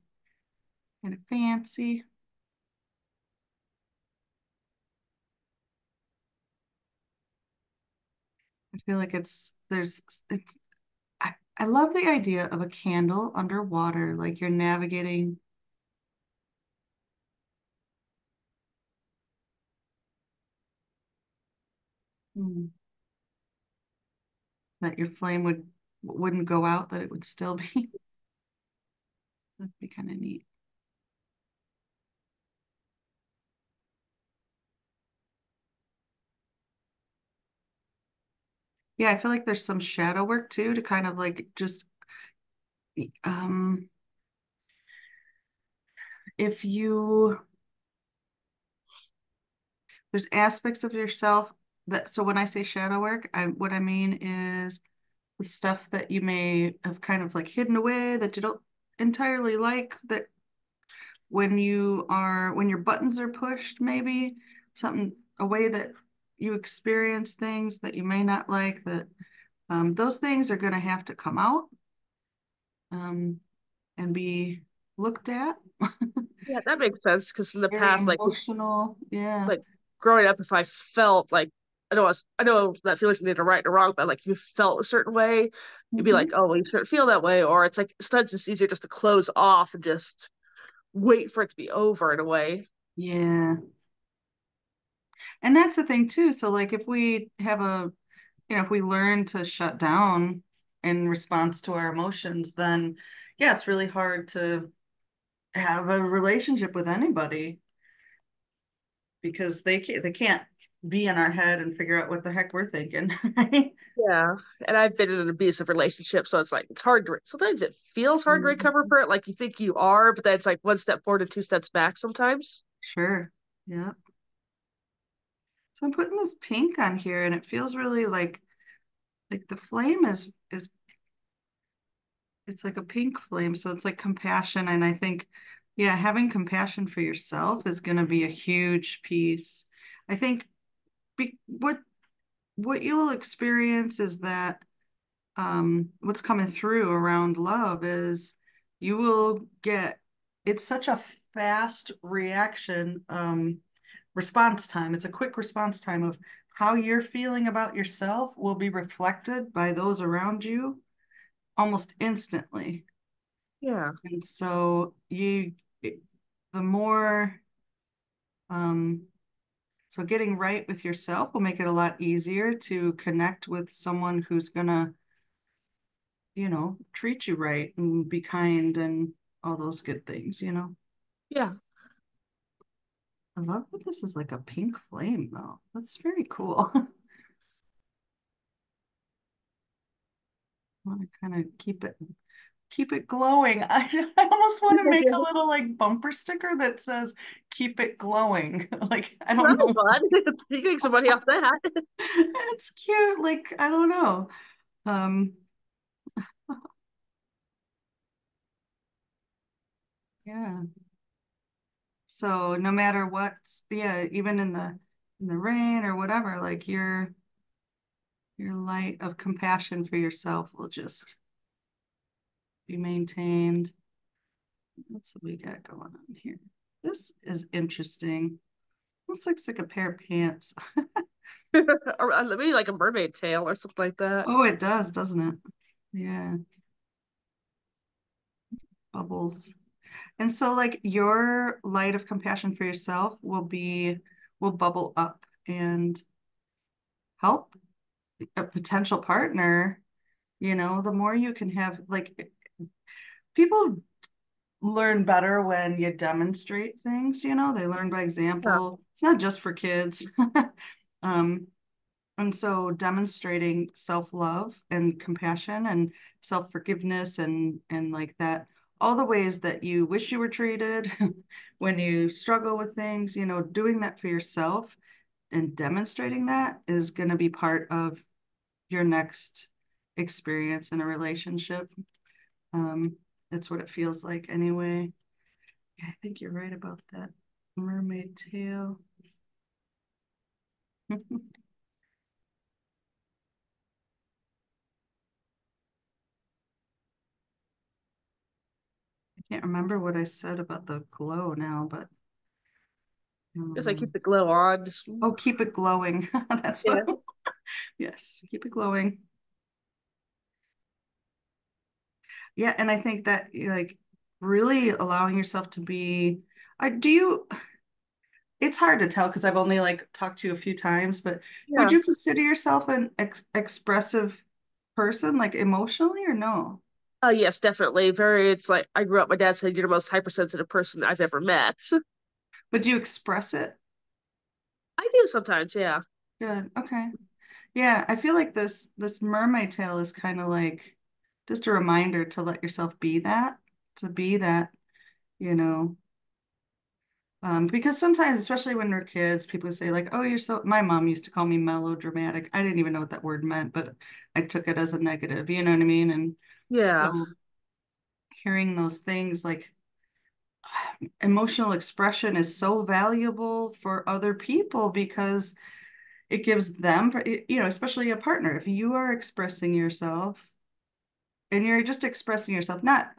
kind of fancy. I feel like I love the idea of a candle underwater, like you're navigating. Hmm, that your flame wouldn't go out, that it would still be. That'd be kind of neat. Yeah, I feel like there's some shadow work too to kind of like just Um, if you there's aspects of yourself that, so when I say shadow work, what I mean is the stuff that you may have kind of like hidden away that you don't entirely like, that when your buttons are pushed, maybe something, a way that you experience things that you may not like, that those things are going to have to come out um, and be looked at. Yeah, that makes sense because in the Very past, emotional. Yeah. like growing up, if I felt like I know that feeling can be a right or wrong, but like if you felt a certain way, you'd be like, Mhm. oh, well, you shouldn't feel that way, or it's like sometimes it's easier just to close off and just wait for it to be over in a way. Yeah. And that's the thing too. So like if we have if we learn to shut down in response to our emotions, then yeah, it's really hard to have a relationship with anybody because they can't be in our head and figure out what the heck we're thinking, right? Yeah, and I've been in an abusive relationship, so it's like it's hard to. Sometimes it feels hard to recover Mhm. from it, like you think you are, but then it's like one step forward and two steps back sometimes. Sure. Yeah. So I'm putting this pink on here and it feels really like the flame is it's like a pink flame. So it's like compassion. And I think, yeah, having compassion for yourself is going to be a huge piece. I think what you'll experience is that what's coming through around love is you will get, it's such a fast reaction, response time. It's a quick response time of how you're feeling about yourself will be reflected by those around you almost instantly. Yeah, And so the more, um, so getting right with yourself will make it a lot easier to connect with someone who's gonna, treat you right and be kind and all those good things. yeah. I love that this is like a pink flame though. That's very cool. I want to kind of keep it glowing. I almost want to make a little like bumper sticker that says keep it glowing. Like I don't That'd be know. fun. You can make some money off that. It's cute. Like I don't know. Um, yeah. So no matter what, yeah, even in the rain or whatever, like your light of compassion for yourself will just be maintained. That's what we got going on here. This is interesting. This looks like a pair of pants. Or maybe like a mermaid tail or something like that. Oh, it does, doesn't it? Yeah, bubbles. And so like your light of compassion for yourself will bubble up and help a potential partner, the more you can have like people learn better when you demonstrate things, they learn by Yeah, example. It's not just for kids. Um, and so demonstrating self-love and compassion and self-forgiveness and like that, all the ways that you wish you were treated when you struggle with things, doing that for yourself and demonstrating that is going to be part of your next experience in a relationship. Um, that's what it feels like anyway. Yeah, I think you're right about that mermaid tail. I can't remember what I said about the glow now, but just like keep um, the glow on. Just oh, keep it glowing. That's yeah. what, yes, keep it glowing. Yeah, and I think that like really allowing yourself to be, do you, it's hard to tell because I've only like talked to you a few times, but would Yeah. you consider yourself an expressive person, like emotionally or no? Yes, definitely. Very. It's like I grew up. My dad said you're the most hypersensitive person I've ever met. Would you express it? I do sometimes. Yeah. Good. Okay. Yeah, I feel like this mermaid tail is kind of like just a reminder to let yourself be that, to be that, you know, because sometimes, especially when we're kids, people say like, "Oh, you're so." My mom used to call me melodramatic. I didn't even know what that word meant, but I took it as a negative. You know what I mean? And Yeah. so hearing those things like emotional expression is so valuable for other people because it gives them, you know, especially a partner. If you are expressing yourself and you're just expressing yourself, not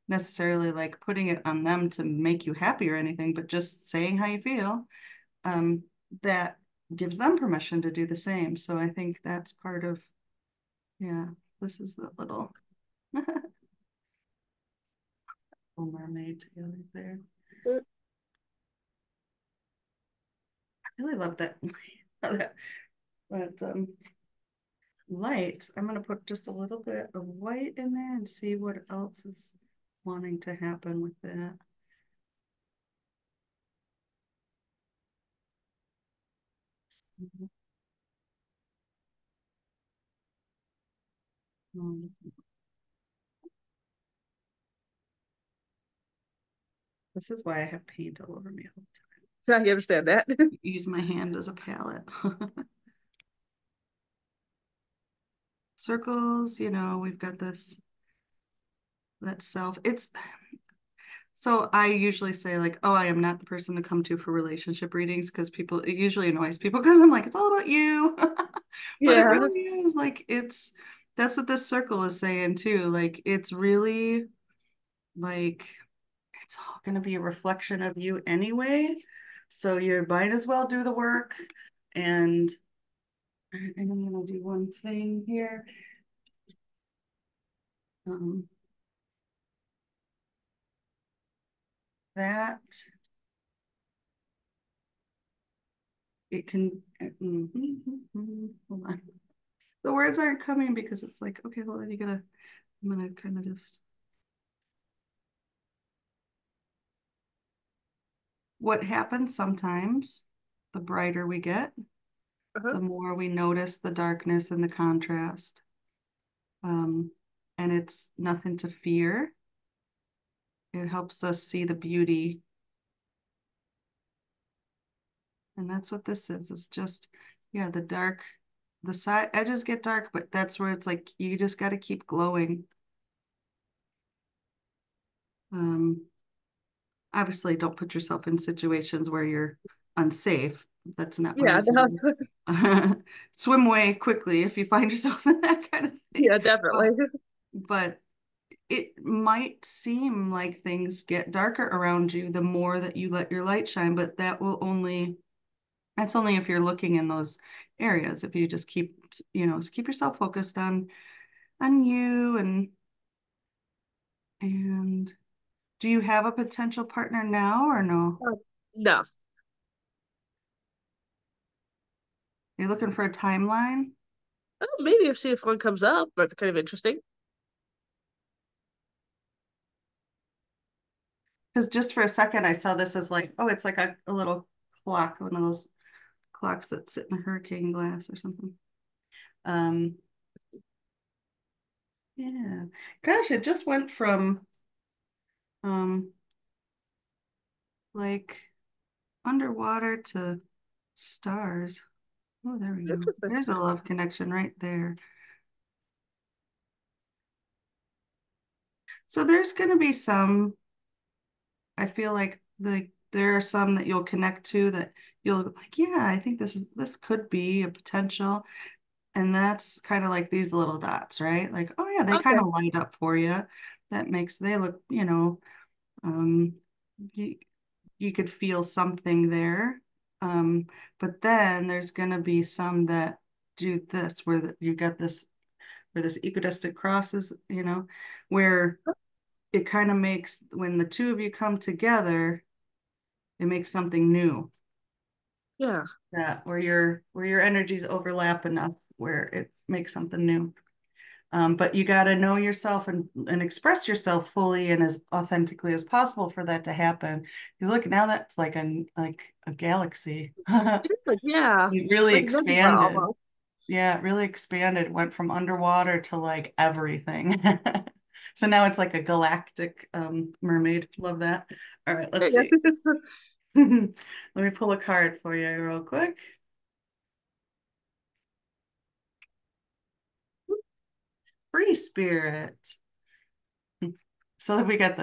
necessarily like putting it on them to make you happy or anything, but just saying how you feel, um, that gives them permission to do the same. So I think that's part of, yeah, this is the little mermaid together there. I really love that. that light. I'm going to put just a little bit of white in there and see what else is wanting to happen with that. This is why I have paint all over me all I understand that. the time. Use my hand as a palette. Circles, you know, we've got this, that self. It's so I usually say like, oh, I am not the person to come to for relationship readings because people, it usually annoys people because I'm like, it's all about you. But it Yeah. really is like, that's what this circle is saying too. Like, it's really like, it's all going to be a reflection of you anyway. So you might as well do the work. And I'm going to do one thing here. Um, that it can, hold on. The words aren't coming because it's like, okay, hold on, I'm gonna kind of just, what happens sometimes, the brighter we get, Uh-huh. the more we notice the darkness and the contrast. Um, and it's nothing to fear. It helps us see the beauty. And that's what this is. It's just, yeah, the side edges get dark, but that's where it's like, you just got to keep glowing. Um, Obviously, don't put yourself in situations where you're unsafe. That's not what I'm Yeah, no. saying. Swim away quickly if you find yourself in that kind of thing. Yeah, definitely. But it might seem like things get darker around you the more that you let your light shine, but that's only if you're looking in those areas. If you just keep, keep yourself focused on you and do you have a potential partner now or no? No. You're looking for a timeline? Oh, maybe if see if one comes up, might be kind of interesting. Because just for a second, I saw this as like, oh, it's like a little clock, one of those clocks that sit in a hurricane glass or something. Um, yeah. Gosh, it just went from um like underwater to stars. Oh, there we go. Interesting. There's a love connection right there. So there's gonna be some, I feel like there are some that you'll connect to that you'll like, yeah, I think this could be a potential. And that's kind of like these little dots, right? Like, oh yeah, they kind Okay. of light up for you. They look, um, you, you could feel something there. But then there's gonna be some that do this, you got this, where this equidistant crosses, where it kind of makes, when the two of you come together, it makes something new. Yeah. That where your energies overlap enough where it makes something new. But you got to know yourself and express yourself fully and as authentically as possible for that to happen. Because look, now that's like a galaxy. It is like, yeah. It really Like nebula expanded. almost. Yeah, it really expanded, went from underwater to like everything. So now it's like a galactic mermaid. Love that. All right, let's see. Let me pull a card for you real quick. Free spirit. So we got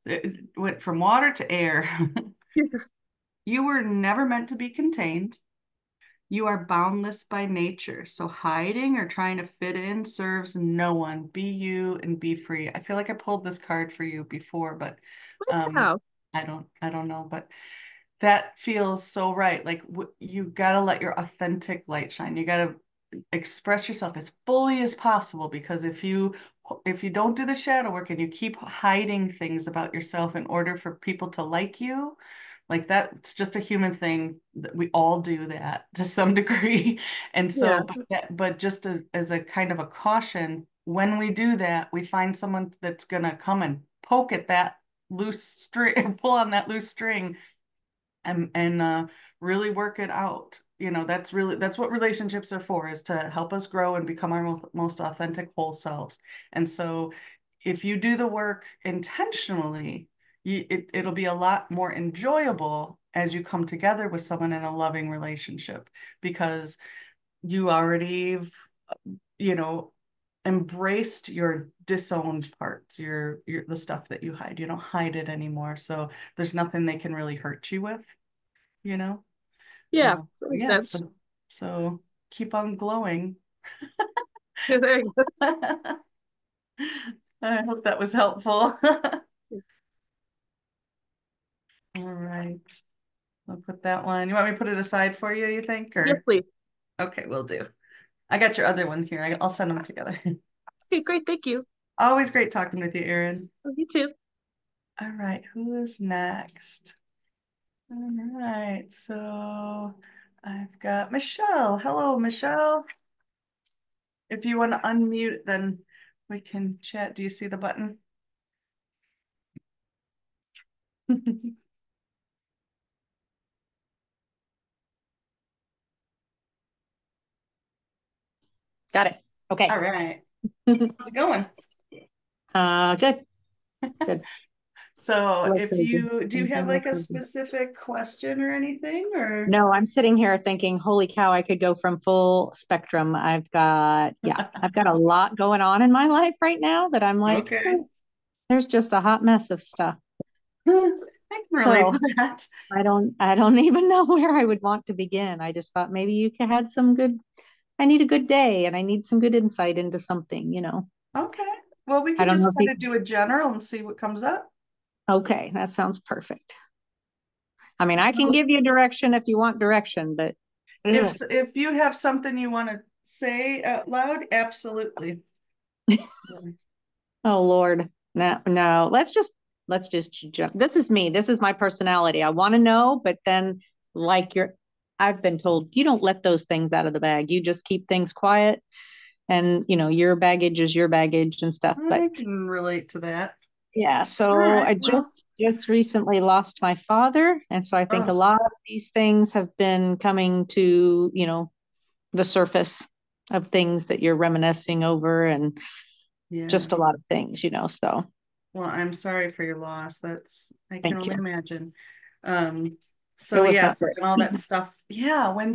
it went from water to air. You were never meant to be contained. You are boundless by nature. So hiding or trying to fit in serves no one. Be you and be free. I feel like I pulled this card for you before, but um Wow. I don't know, but that feels so right. Like you got to let your authentic light shine. You got to express yourself as fully as possible because if you don't do the shadow work and you keep hiding things about yourself in order for people to like you, like that's just a human thing that we all do that to some degree. And Yeah. so, but just as a kind of a caution, when we do that, we find someone that's gonna come and poke at that loose string, pull on that loose string and really work it out. That's what relationships are for, is to help us grow and become our most authentic whole selves. And so if you do the work intentionally, it'll be a lot more enjoyable as you come together with someone in a loving relationship because you already you know embraced your disowned parts, your the stuff that you hide. You don't hide it anymore, so there's nothing they can really hurt you with, you know? Yeah. That makes Yeah, sense. so keep on glowing. Yeah, there you go. I hope that was helpful. All right. I'll put that one. You want me to put it aside for you, you think? Yes, Or please. okay, we'll do. I got your other one here. I'll send them together. Okay, great. Thank you. Always great talking with you, Erin. Oh, you too. All right, who is next? All right, so I've got Michelle. Hello, Michelle. If you want to unmute, then we can chat. Do you see the button? Got it. All Okay. right. How's it going? Good. Good. So Like if crazy. do you Things are have like like a crazy. specific question or anything or? No, I'm sitting here thinking, holy cow, I could go from full spectrum. I've got a lot going on in my life right now that I'm like, Okay. there's just a hot mess of stuff. I can relate So to that. I don't even know where I would want to begin. I just thought maybe you could had some good, I need a good day and I need some good insight into something. Okay. Well, we I can don't know just if kind of do a general and see what comes up. okay, that sounds perfect. I mean, I can So give you direction if you want direction, but ugh. if you have something you want to say out loud, absolutely. Oh Lord. No, no. Let's just jump. This is me. This is my personality. I want to know, but then like I've been told you don't let those things out of the bag. You just keep things quiet and your baggage is your baggage and stuff. But I can relate to that. yeah, All so right. I Well, just recently lost my father. And so I think a oh, lot of these things have been coming to the surface of things that you're reminiscing over and just a yes. lot of things. So Well, I'm sorry for your loss. I can thank only you. imagine. It So was yes, heartbreaking. and all that stuff. Yeah, when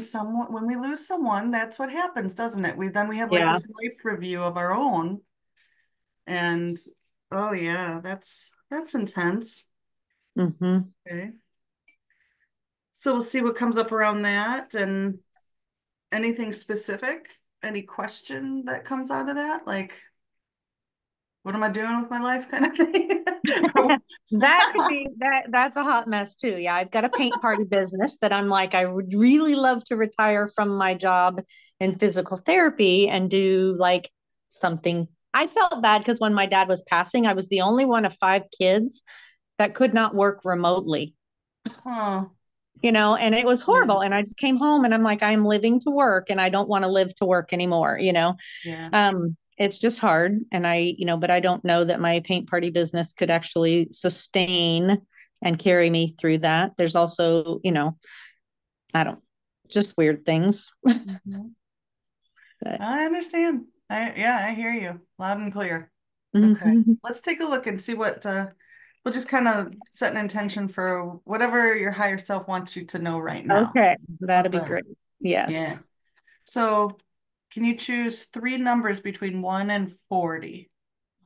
we lose someone, that's what happens, doesn't it? We have like Yeah. this life review of our own. And oh yeah, that's intense. Hmm. Okay. So we'll see what comes up around that and anything specific, any question that comes out of that, like what am I doing with my life kind of thing. That could be that's a hot mess too. Yeah, I've got a paint party business that I'm like, I would really love to retire from my job in physical therapy and do like something. I felt bad because when my dad was passing, I was the only one of five kids that could not work remotely, Oh, and it was yeah. horrible. And I just came home and I'm like, I'm living to work and I don't want to live to work anymore. Yes. It's just hard. And but I don't know that my paint party business could actually sustain and carry me through that. There's also, I don't, just weird things. Mhm. But I understand. Yeah, I hear you loud and clear. Okay. Mhm. Let's take a look and see what we'll just kind of set an intention for whatever your higher self wants you to know right now. Okay, How's that'd be that? great. Yes. Yeah. So can you choose three numbers between 1 and 40?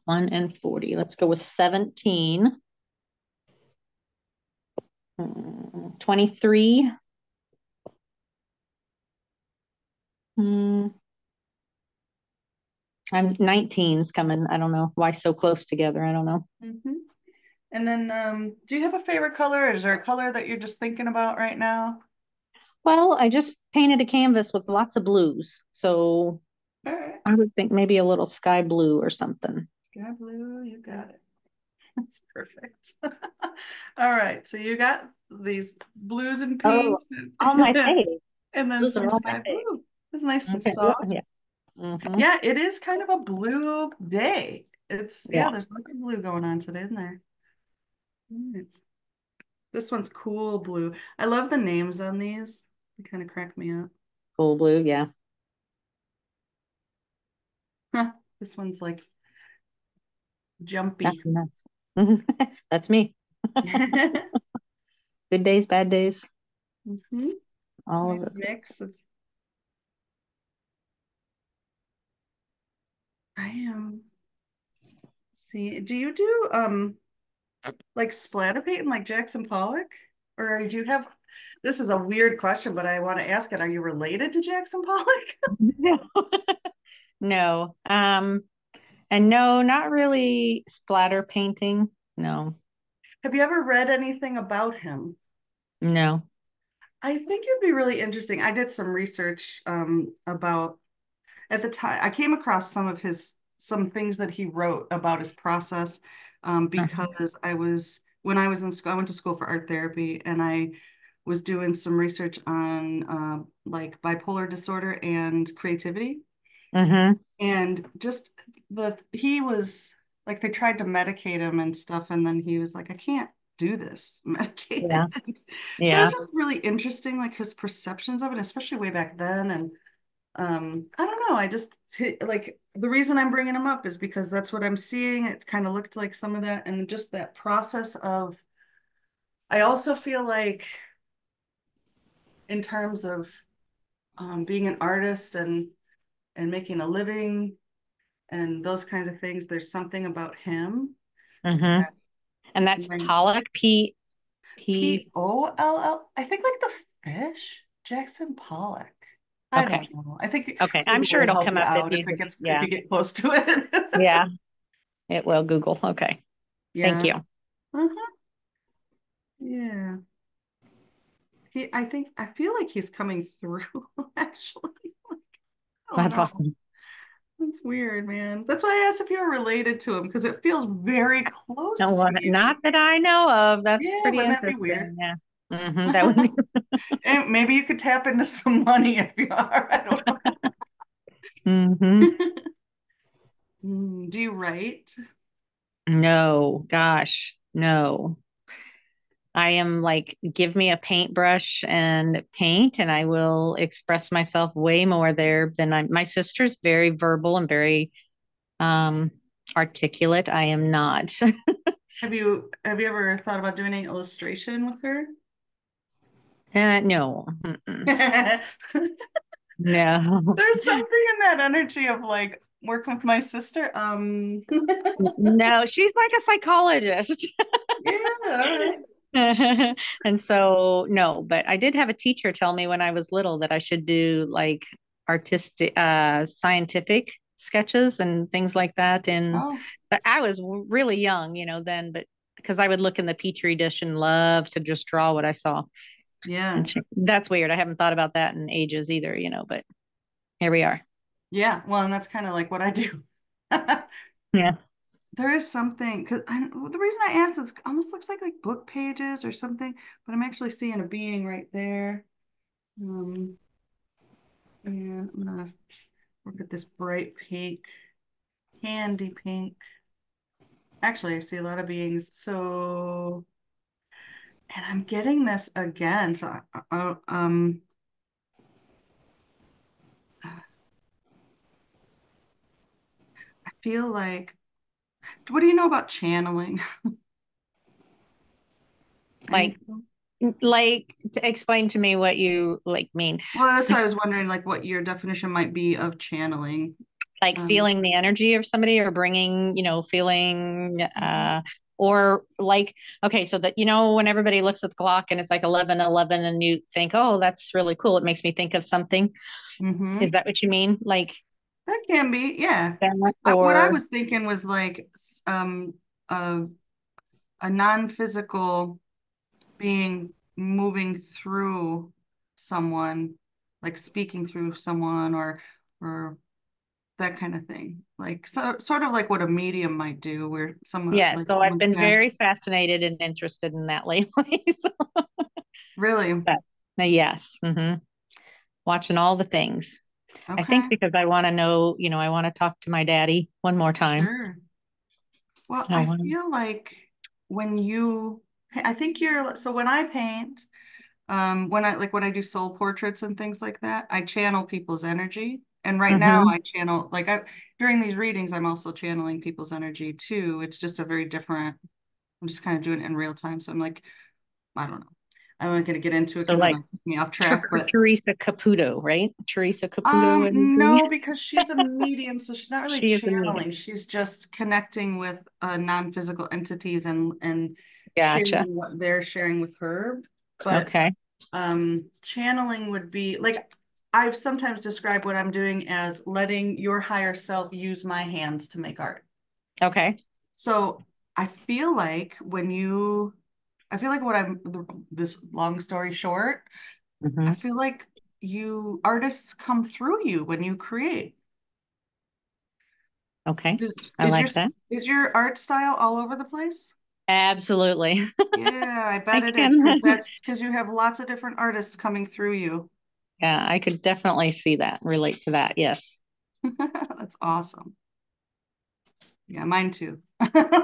1 and 40. Let's go with 17. 23. Hmm, I'm 19's coming. I don't know why so close together. I don't know. Mm-hmm. And then do you have a favorite color? Is there a color that you're just thinking about right now? Well, I just painted a canvas with lots of blues. So All right. I would think maybe a little sky blue or something. Sky blue, you got it. That's perfect. All right, so you got these blues and Oh, pink all my faves. and then Those are some all my sky faves. blue. It's nice and Okay. Yeah. soft. Yeah. Hmm. Yeah, it is kind of a blue day. It's Yeah. yeah, there's lots of blue going on today, isn't there? Mm. This one's cool blue. I love the names on these. They kind of crack me up. Full blue. Yeah. This one's like That's jumpy. nuts. That's me. Good days, bad days, Mhm. all Nice of it. mix of I am see. Do you do like splatter painting like Jackson Pollock? Or do you have this is a weird question, but I want to ask it. Are you related to Jackson Pollock? No. No. And no, not really splatter painting. No. Have you ever read anything about him? No. I think it'd be really interesting. I did some research about at the time I came across some things that he wrote about his process Mhm. because I was when I was in school, I went to school for art therapy and I was doing some research on like bipolar disorder and creativity. Mhm. And just he was like they tried to medicate him and stuff, and then he was like, I can't do this Yeah. medicated. So Yeah. it's just really interesting, like his perceptions of it, especially way back then. And I don't know, I just like the reason I'm bringing him up is because that's what I'm seeing. It kind of looked like some of that, and just that process of. I also feel like in terms of being an artist and making a living and those kinds of things, there's something about him Mhm. that And that's Pollock, P P. Poll. I think like the fish, Jackson Pollock. I Okay. don't know. I think Okay. I'm Google sure will it'll help come you up if out you if it just, gets if yeah. you get close to it. Yeah. It will Google. Okay. Thank Yeah. you. Uh-huh. Yeah. I feel like he's coming through actually. I don't That's know. awesome. That's weird, man. That's why I asked if you were related to him because it feels very close No, to well, you. not that I know of. That's Yeah, pretty wouldn't that be weird? interesting. Yeah. That would be. And maybe you could tap into some money if you are. I don't Hmm. know. Do you write? No, gosh, no. I am like, give me a paintbrush and paint, and I will express myself way more there than my sister's very verbal and very um articulate. I am not. Have you ever thought about doing any illustration with her? No. Mm-mm. There's No. something in that energy of like working with my sister. No, she's like a psychologist. Yeah, all right. And so no, but I did have a teacher tell me when I was little that I should do like artistic scientific sketches and things like that. And Oh, but I was really young, then, but because I would look in the petri dish and love to just draw what I saw. yeah. And that's weird. I haven't thought about that in ages either, but here we are. Yeah. Well, and that's kind of like what I do. Yeah. There is something because the reason I asked is it almost looks like book pages or something, but I'm actually seeing a being right there. Um, and I'm gonna look at this bright pink, candy pink. Actually, I see a lot of beings. So, and I'm getting this again. So, feel like, what do you know about channeling? Like, Anything? to explain to me what you like mean. Well, that's why I was wondering like what your definition might be of channeling. Like Um, feeling the energy of somebody or bringing, feeling or like okay, so that when everybody looks at the clock and it's like 11:11 and you think, "Oh, that's really cool. It makes me think of something." Is mhm. that what you mean? Like That can be, yeah. that What I or was thinking was like a, a non-physical being moving through someone, like speaking through someone or that kind of thing. Like so sort of like what a medium might do where someone yeah, like so I've someone's been passed. very fascinated and interested in that lately. So Really? that yes. Watching all the things. I think Okay. because I want to know, I want to talk to my daddy one more time. Sure. Well, I I want feel like when you I think you're so when I paint, when I do soul portraits and things like that, I channel people's energy. And right now hmm I channel like I during these readings, I'm also channeling people's energy too. It's just a very different, I'm just kind of doing it in real time. So I'm like, I don't know. I'm not going to get into it So because that like might take me off track, but Teresa Caputo, right? Teresa Caputo energy. no, because she's a medium, so she's not really She is a medium. channeling. She's just connecting with non-physical entities and Gotcha. sharing what they're sharing with her. But Okay. channeling would be like I've sometimes described what I'm doing as letting your higher self use my hands to make art. Okay. So I feel like I feel like this long story short, I hmm feel like artists come through you when you create. Okay. Does, I like that. is your art style all over the place? Absolutely. Yeah, I I bet it is can. that's because you have lots of different artists coming through you. Yeah, I could definitely see that, relate to that. Yes. That's awesome. Yeah, mine too.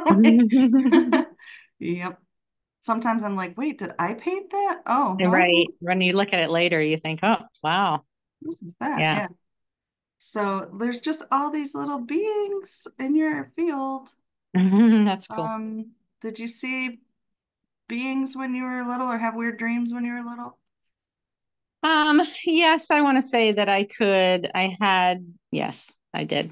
Like, yep. Sometimes I'm like, wait, did I paint that? Oh, Right. no, When you look at it later, you think, oh, wow. who's that? Yeah. Yeah. So there's just all these little beings in your field. That's cool. Um, did you see beings when you were little or have weird dreams when you were little? Yes, I want to say that yes, I did.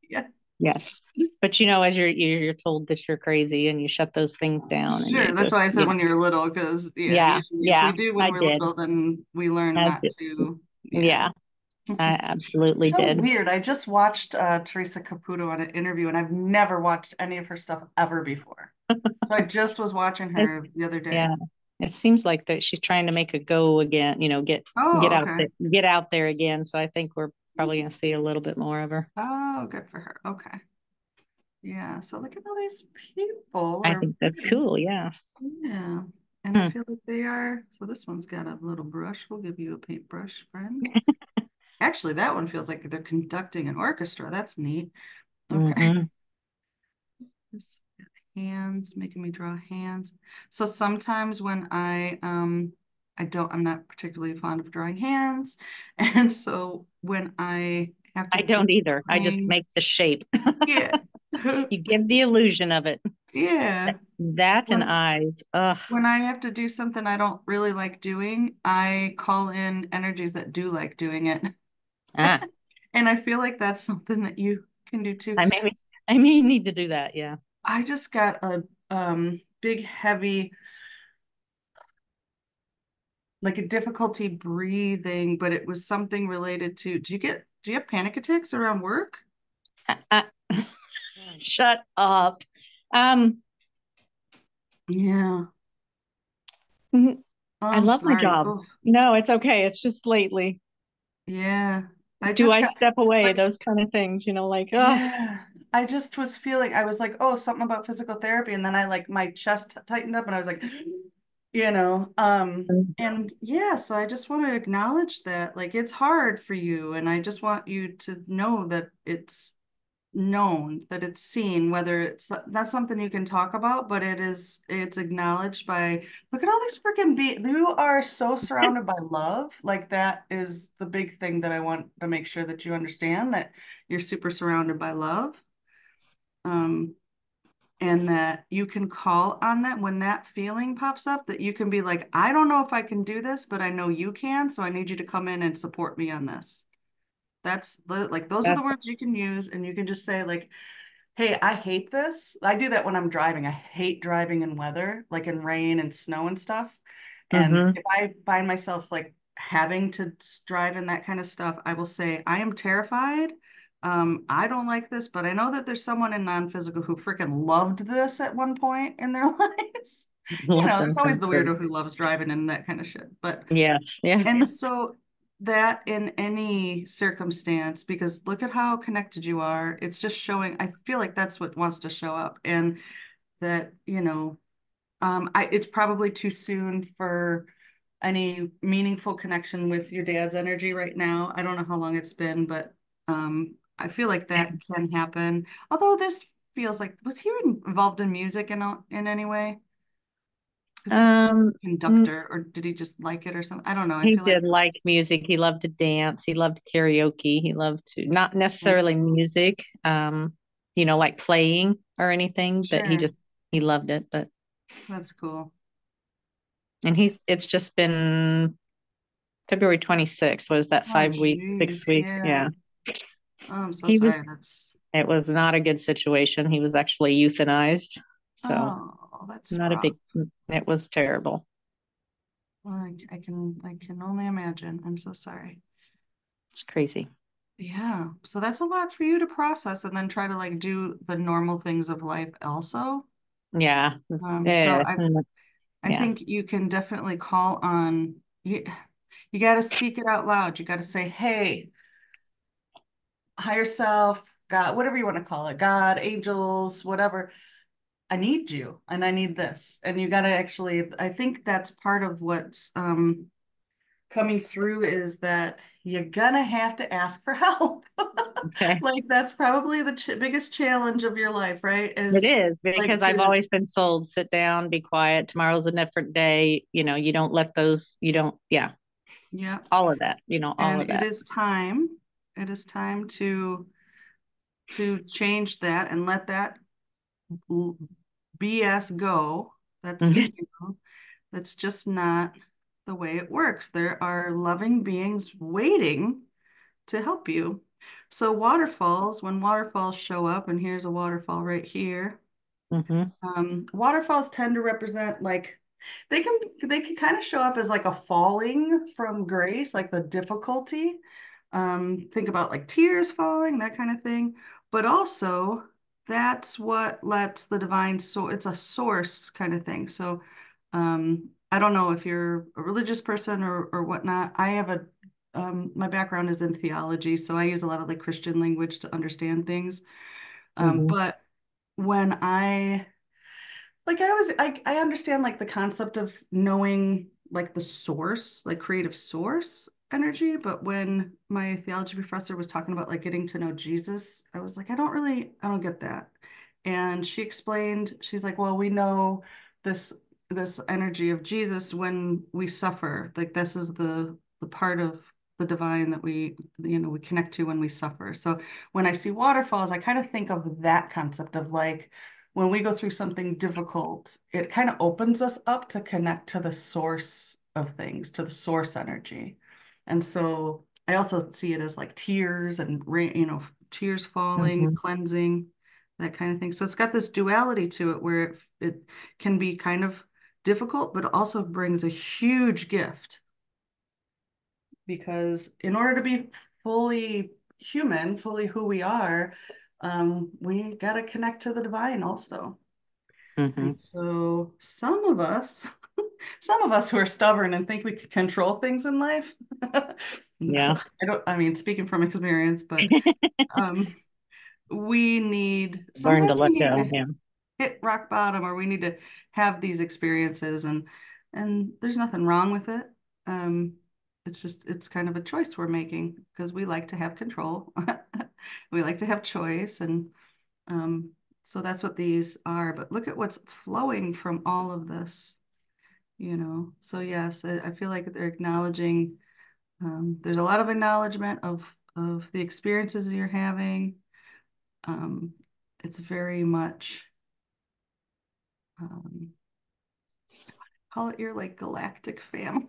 Yeah, Yes. But as you're told that you're crazy and you shut those things down and sure. you That's just, why I said when you were little, because yeah, yeah, usually if we yeah, do when I we're did. little, then we learn I not did. to. Yeah. Yeah, I absolutely So did. weird. I just watched Teresa Caputo on an interview, and I've never watched any of her stuff ever before. So I just was watching It's her the other day. yeah. It seems like that she's trying to make a go again, Oh, okay. get out there again. So I think we're probably gonna see a little bit more of her. Oh, good for her. Okay. Yeah. So look at all these people I are think that's cool. Yeah. yeah. And I Hmm. feel like they are. So this one's got a little brush. We'll give you a paintbrush, friend. Actually, that one feels like they're conducting an orchestra. That's neat. Okay. hmm This hands, making me draw hands. So sometimes when I'm not particularly fond of drawing hands. And so when I have to I do don't either. I just something, make the shape. yeah. You give the illusion of it. Yeah. That and When eyes. Ugh. when I have to do something I don't really like doing, I call in energies that do like doing it. Ah, And I feel like that's something that you can do too. I may need to do that. Yeah. I just got a big heavy like a difficulty breathing, but it was something related to do you have panic attacks around work? Uh, shut up. Um, Yeah. mm, Oh, I I'm love my sorry. job. Oh, No, it's okay. It's just lately. yeah. I Do just I got step away? like Those kind of things, like, oh, yeah. I just was feeling I was like, oh, something about physical therapy. And then I like my chest tightened up and I was like, and yeah, so I just want to acknowledge that like it's hard for you and I just want you to know that known, that it's seen, whether it's that's something you can talk about, but it's acknowledged by, look at all these freaking you are so surrounded by love. Like that is the big thing that I want to make sure that you understand, that you're super surrounded by love. Um, and that you can call on that when that feeling pops up, that you can be like, I don't know if I can do this, but I know you can, so I need you to come in and support me on this. That's the like those are the That's words you can use, and you can just say like, hey, I hate this. I do that when I'm driving. I hate driving in weather, like in rain and snow and stuff. And mm-hmm. if I find myself like having to drive in that kind of stuff, I will say, I am terrified. I don't like this, but I know that there's someone in non-physical who freaking loved this at one point in their lives. You Let know, them there's always come the through. weirdo who loves driving and that kind of shit. But Yes, yeah. and so that in any circumstance, because look at how connected you are, it's just showing, I feel like that's what wants to show up. And that, it's probably too soon for any meaningful connection with your dad's energy right now. I don't know how long it's been, but I feel like that can happen. Although this feels like, was he involved in music in any way? Because this is Um, a conductor, or did he just like it or something? I don't know. I he feel like did like music. He loved to dance. He loved karaoke. He loved to, not that's necessarily music, like playing or anything, but sure. he loved it. But, That's cool. and it's just been February 26th. Was that Oh, 5 weeks, geez. 6 weeks? Yeah. Yeah. Oh, I'm so He was, sorry. That's, it was not a good situation. He was actually euthanized. So oh, that's not a rough. big, it was terrible. Well, I can only imagine. I'm so sorry. It's crazy. Yeah. So that's a lot for you to process and then try to like do the normal things of life also. Yeah. So Yeah. I Yeah. think you can definitely call on you got to speak it out loud. You got to say, "Hey, higher self, God, whatever you want to call it, God, angels, whatever. I need you and I need this." And you got to actually, I think that's part of what's coming through, is that you're gonna have to ask for help. Okay. Like that's probably the biggest challenge of your life, right? It Is is like because I've to, always been told, sit down, be quiet. Tomorrow's a different day. You don't let those, yeah, yeah. all of that, all And of that. it is time to change that and let that BS go. That's, that's just not the way it works. There are loving beings waiting to help you. So waterfalls, when waterfalls show up, and here's a waterfall right here. Mm-hmm. Waterfalls tend to represent like they can kind of show up as like a falling from grace, like the difficulty. Think about like tears falling, that kind of thing. But also that's what lets the divine, so it's a source kind of thing. So I don't know if you're a religious person or whatnot. I have a my background is in theology, so I use a lot of like Christian language to understand things. Mm-hmm. But when I understand like the concept of knowing like the source, like creative source energy, but when my theology professor was talking about like getting to know Jesus, I was like, I don't get that. And she explained, she's like, well, we know this this energy of Jesus when we suffer. Like this is the part of the divine that we connect to when we suffer. So when I see waterfalls, I kind of think of that concept of like when we go through something difficult, it kind of opens us up to connect to the source of things, to the source energy. And so I also see it as like tears and rain, tears falling, Mm-hmm. cleansing, that kind of thing. So it's got this duality to it where it can be kind of difficult, but also brings a huge gift, because in order to be fully human, fully who we are, we got to connect to the divine also. Mm-hmm. And so some of us who are stubborn and think we can control things in life, Yeah. I mean, speaking from experience, but um, Learn to sometimes we let need go. to Yeah. hit rock bottom, or we need to have these experiences, and there's nothing wrong with it. It's kind of a choice we're making because we like to have control. We like to have choice, and um, so that's what these are. But look at what's flowing from all of this, you know. So yes, I feel like they're acknowledging. There's a lot of acknowledgement of the experiences that you're having. Um, it's very much um, call it your like galactic family.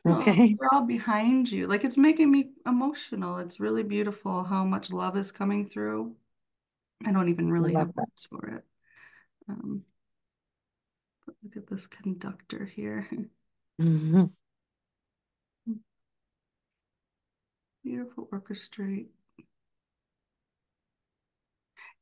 Oh, Okay. we're all behind you. Like it's making me emotional. It's really beautiful how much love is coming through. I don't even I really have love that. words for it. Um, but look at this conductor here. Hmm. Beautiful orchestrate.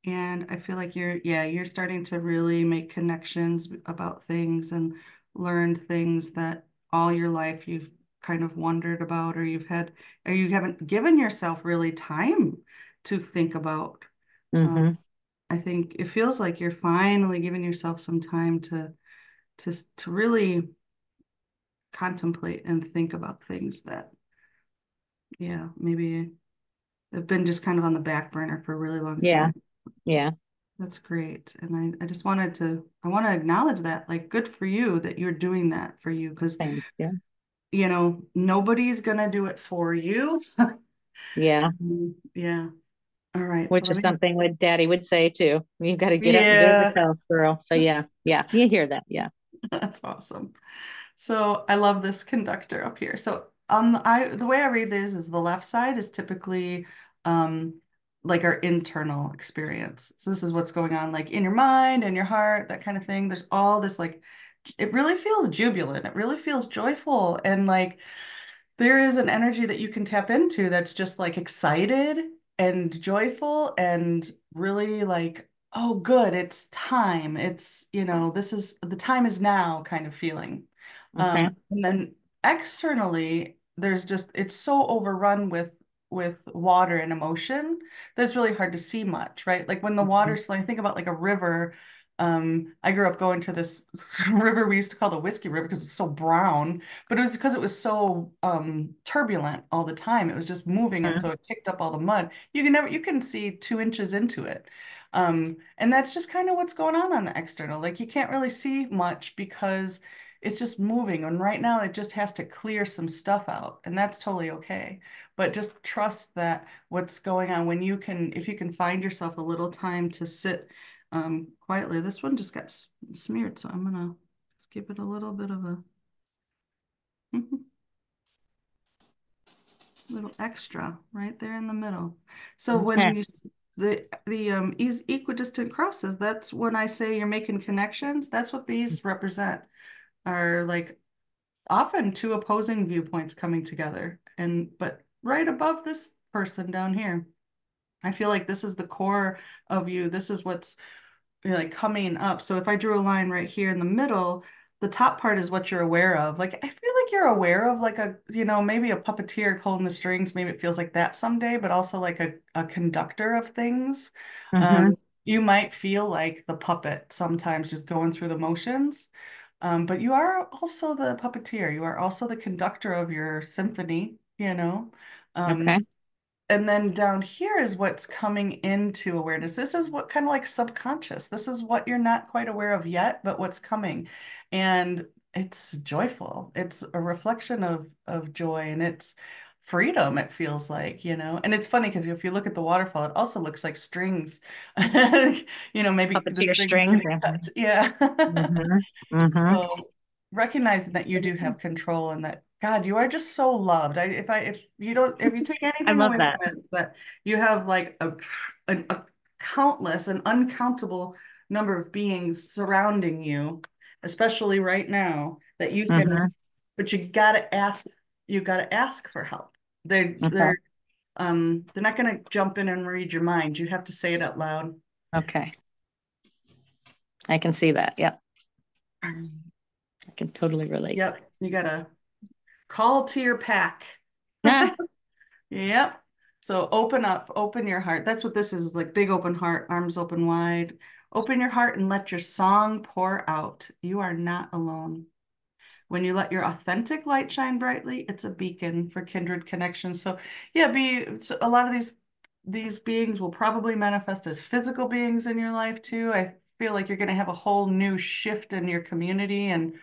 And I feel like you're starting to really make connections about things and learn things that all your life you've kind of wondered about, or or you haven't given yourself really time to think about. Um, Hmm. I think it feels like you're finally giving yourself some time to really contemplate and think about things that, yeah, maybe have been just kind of on the back burner for a really long Yeah. time. Yeah. That's great. And I just I want to acknowledge that, like, good for you that you're doing that for you, because, Thank you. you know, nobody's gonna do it for you. Yeah. Yeah. All right. So Which let is me, something what Daddy would say too. You've got to get up and do it yeah, yourself, girl. So yeah. Yeah. You hear that. Yeah. that's awesome. So I love this conductor up here. So the way I read this is the left side is typically um like our internal experience. So this is what's going on like in your mind and your heart, that kind of thing. There's all this like it really feels jubilant. It really feels joyful, and like there is an energy that you can tap into that's just like excited and joyful and really like, oh, good, it's time. It's, you know, this is the time is now kind of feeling. Okay. And then externally, there's just it's so overrun with water and emotion that it's really hard to see much, right? Like when the Mhm. water's like think about like a river. I grew up going to this river we used to call the Whiskey River because it's so brown, but it was because it was so turbulent all the time. It was just moving, and so it kicked up all the mud. You can see 2 inches into it. And that's just kind of what's going on the external. Like you can't really see much because it's just moving. And right now it just has to clear some stuff out, and that's totally okay. But just trust that what's going on when if you can find yourself a little time to sit quietly. This one just got smeared, so I'm gonna just give it a little bit of a little extra right there in the middle. So Okay. when you the equidistant crosses, that's when I say you're making connections. That's what these represent, are like often two opposing viewpoints coming together. And but right above this person down here, I feel like this is the core of you. This is what's like coming up. So if I drew a line right here in the middle, the top part is what you're aware of. Like I feel like you're aware of like you know, maybe a puppeteer pulling the strings. Maybe it feels like that someday, but also like a conductor of things. Mm-hmm. You might feel like the puppet sometimes just going through the motions. But you are also the puppeteer. You are also the conductor of your symphony, you know. Um, Okay. and then down here is what's coming into awareness. This is what kind of like subconscious. This is what you're not quite aware of yet, but what's coming. And it's joyful. It's a reflection of joy, and it's freedom, it feels like, you know. And it's funny because if you look at the waterfall, it also looks like strings. You know, maybe the Puppeteer strings strings. getting cut. Yeah. Mm-hmm. Mm-hmm. So recognizing that you do have control and that God, you are just so loved. If you don't if you take I anything love away from that. it, it's that you have like a countless, an uncountable number of beings surrounding you, especially right now, that you can, Mm-hmm. but you gotta ask for help. They're Okay. they're they're not gonna jump in and read your mind. You have to say it out loud. Okay. I can see that. Yep. I can totally relate. Yep, you gotta call to your pack. Ah, Yep. So open up, open your heart. That's what this is like big open heart, arms open wide. Open your heart and let your song pour out. You are not alone. When you let your authentic light shine brightly, it's a beacon for kindred connections. So yeah, so a lot of these these beings will probably manifest as physical beings in your life too. I feel like you're going to have a whole new shift in your community and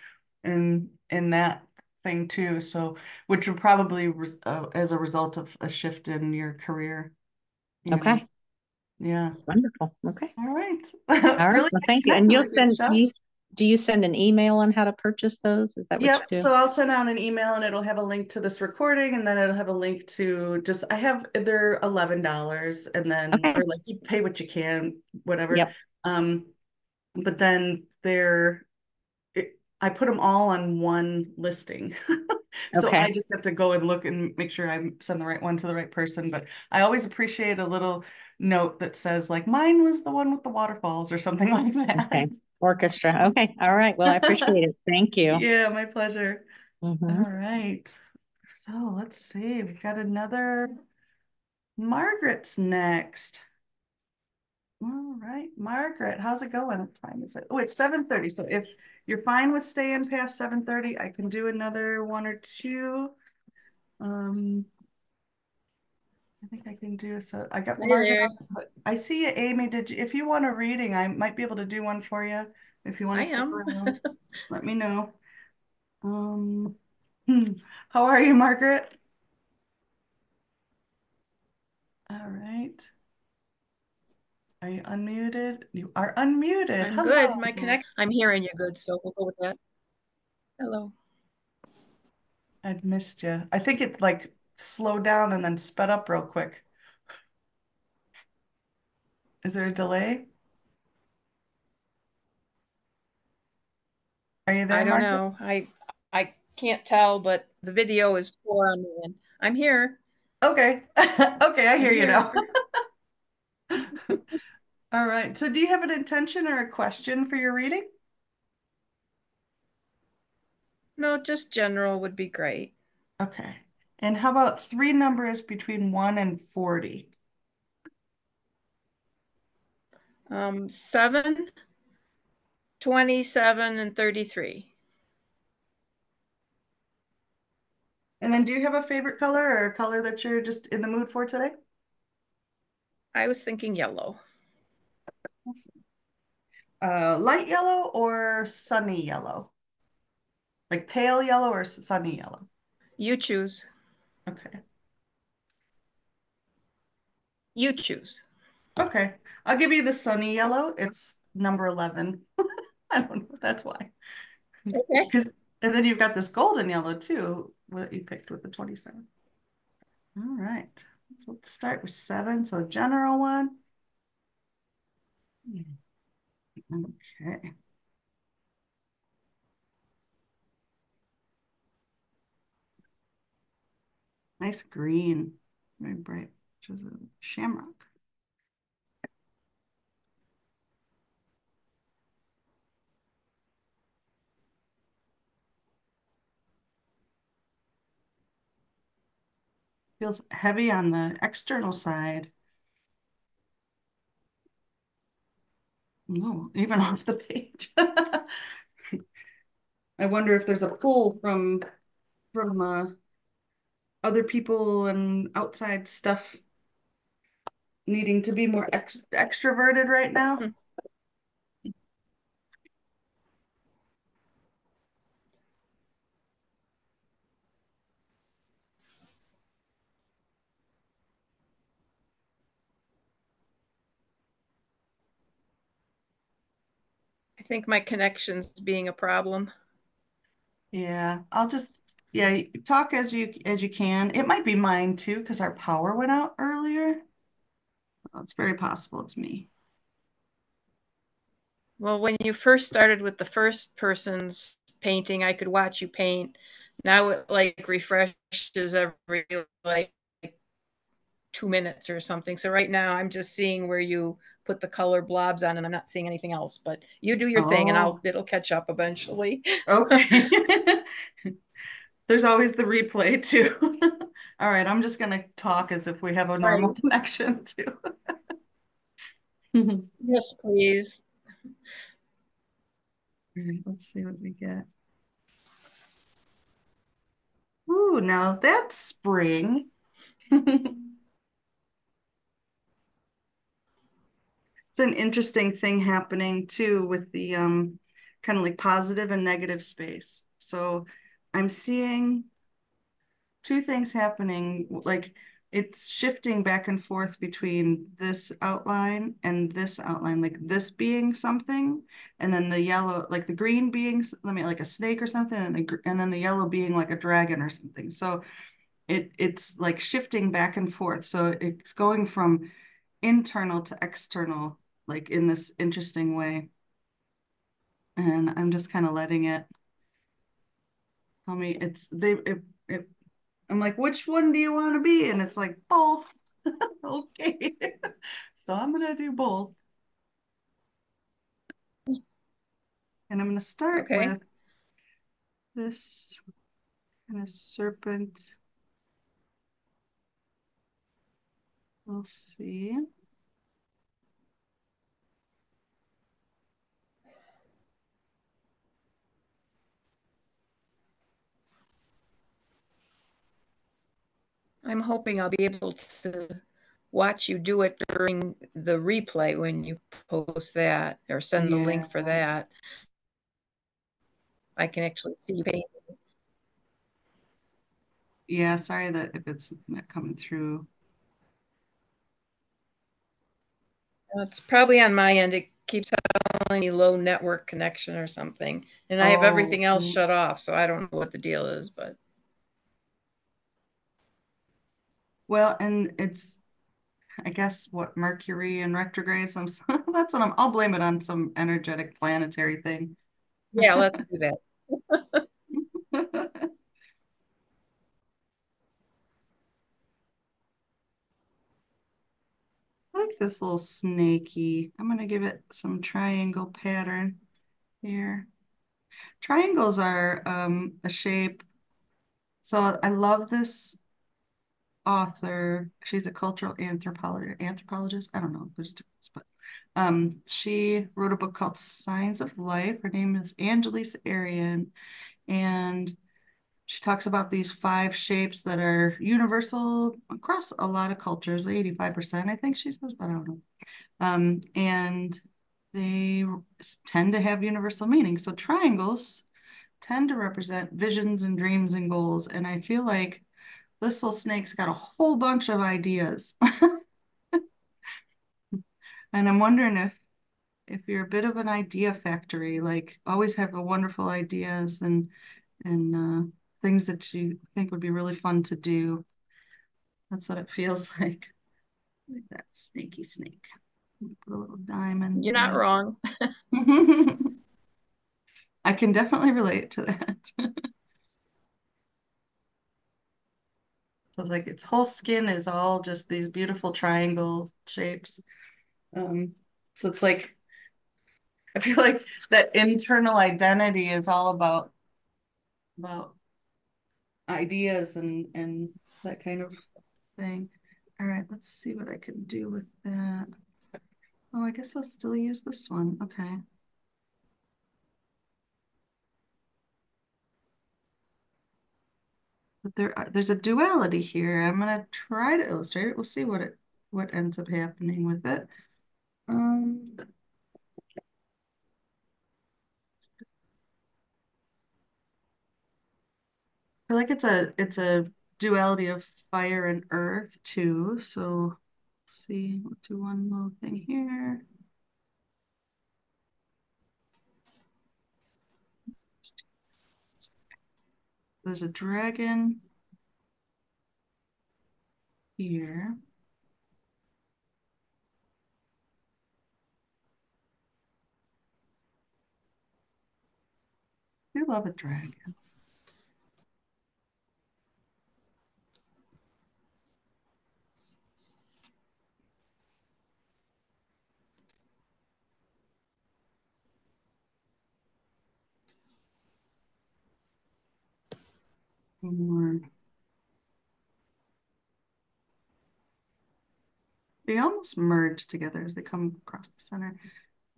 in that thing too. So, which will probably as a result of a shift in your career, you know. Okay. Yeah. Wonderful. Okay. All right. All right. Really Well, nice thank you. And connecting you'll with you, send, Michelle. do you send an email on how to purchase those? Is that what you Yep. do? So I'll send out an email and it'll have a link to this recording and then it'll have a link to just I have they're $11 and then Okay. or like you pay what you can, whatever. Yep. Um, but then I put them all on one listing. So Okay. I just have to go and look and make sure I send the right one to the right person. But I always appreciate a little note that says like mine was the one with the waterfalls or something like that. Okay. Orchestra. Okay. All right. Well, I appreciate it. Thank you. Yeah, my pleasure. All Hmm. right. So let's see. We've got another Margaret's next. All right, Margaret, how's it going? What time is it? Oh, it's 7:30. So if you're fine with staying past 7:30, I can do another one or two. Um, I think I can do so. I got Hi Margaret there. on, but I see you, Amy. If you want a reading, I might be able to do one for you. If you want I to stick am. around, let me know. Um, how are you, Margaret? All right. Are you unmuted? You are unmuted. I'm good. My Hello. connect. I'm hearing you good, so we'll go with that. Hello. I'd missed you. I think it like slowed down and then sped up real quick. Is there a delay? Are you I there, don't Margaret? know. I can't tell, but the video is poor on the end. I'm here. Okay. Okay, I I'm hear you here. now. All right. So do you have an intention or a question for your reading? No, just general would be great. Okay. And how about three numbers between 1 and 40? 7, 27, and 33. And then do you have a favorite color or a color that you're just in the mood for today? I was thinking yellow. Light yellow or sunny yellow? Like pale yellow or sunny yellow? You choose. Okay. You choose. Okay. I'll give you the sunny yellow. It's number 11. I don't know if that's why. Okay. Because and then you've got this golden yellow too, what you picked with the 27. All right. So let's start with 7. So general one. Okay. Nice green. Very bright, which is a shamrock. Feels heavy on the external side. No, even off the page. I wonder if there's a pull from other people and outside stuff needing to be more extroverted right now. Hmm. I think my connection's being a problem. Yeah, I'll just yeah, talk as you can. It might be mine too, because our power went out earlier. Well, it's very possible it's me. Well, when you first started with the first person's painting, I could watch you paint. Now it like refreshes every like 2 minutes or something. So right now I'm just seeing where you put the color blobs on and I'm not seeing anything else. But you do your thing and Oh, it'll catch up eventually. okay. There's always the replay too. All right, I'm just gonna talk as if we have a Right. normal connection too. All Yes, please. right, let's see what we get. Ooh, now that's spring. It's an interesting thing happening too with the kind of like positive and negative space. So I'm seeing two things happening, like it's shifting back and forth between this outline and this outline, like this being something, and then the yellow, like the green being, let me like a snake or something, and then the yellow being like a dragon or something. So it's like shifting back and forth. So it's going from internal to external, like in this interesting way. And I'm just kind of letting it tell me it I'm like, which one do you want to be? And it's like both. Okay. So I'm gonna do both. And I'm gonna start Okay. with this kind of serpent. We'll see. I'm hoping I'll be able to watch you do it during the replay when you post that or send the link for that. I can actually see you paint. Yeah, sorry that if it's not coming through. It's probably on my end. It keeps telling me low network connection or something. And I have Oh, everything else shut off, so I don't know what the deal is, but well, and it's I guess what Mercury and retrograde. So that's what I'll blame it on some energetic planetary thing. yeah, let's do that. I like this little snaky. I'm gonna give it some triangle pattern here. Triangles are a shape. So I love this author. She's a cultural anthropologist. I don't know if there's a difference, but she wrote a book called Signs of Life. Her name is Angelisa Arian, and she talks about these five shapes that are universal across a lot of cultures, 85%, I think she says, but I don't know. And they tend to have universal meaning. So triangles tend to represent visions and dreams and goals. And I feel like this little snake's got a whole bunch of ideas. And I'm wondering if you're a bit of an idea factory, like always have a wonderful ideas and things that you think would be really fun to do. That's what it feels like. Like that snaky snake. Put a little diamond You're not there. wrong. I can definitely relate to that. So like its whole skin is all just these beautiful triangle shapes. Um, so it's like I feel like that internal identity is all about ideas and that kind of thing. All right, let's see what I can do with that. Oh, I guess I'll still use this one. Okay. But there's a duality here. I'm gonna try to illustrate it. We'll see what ends up happening with it. Um, I feel like it's a duality of fire and earth too. So let's see, we'll do one little thing here. There's a dragon here. I do love a dragon. Or they almost merge together as they come across the center.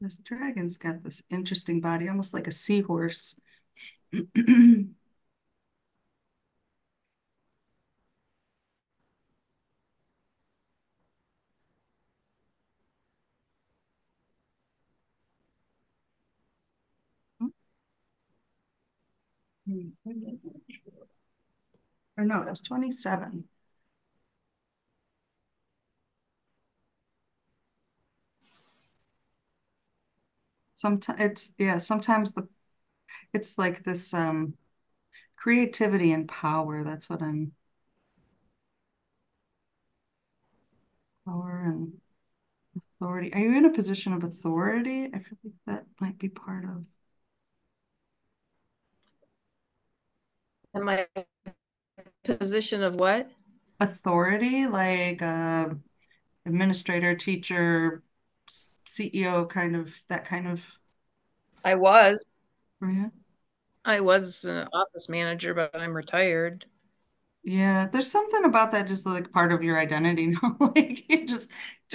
This dragon's got this interesting body, almost like a seahorse. Or no, it was 27. Sometimes it's yeah, sometimes it's like this creativity and power. That's what I'm power and authority. Are you in a position of authority? I feel like that might be part of And my position of what? authority, like administrator, teacher, CEO, kind of that kind of. I was. Yeah. I was an office manager, but I'm retired. Yeah, there's something about that just like part of your identity now. Like you just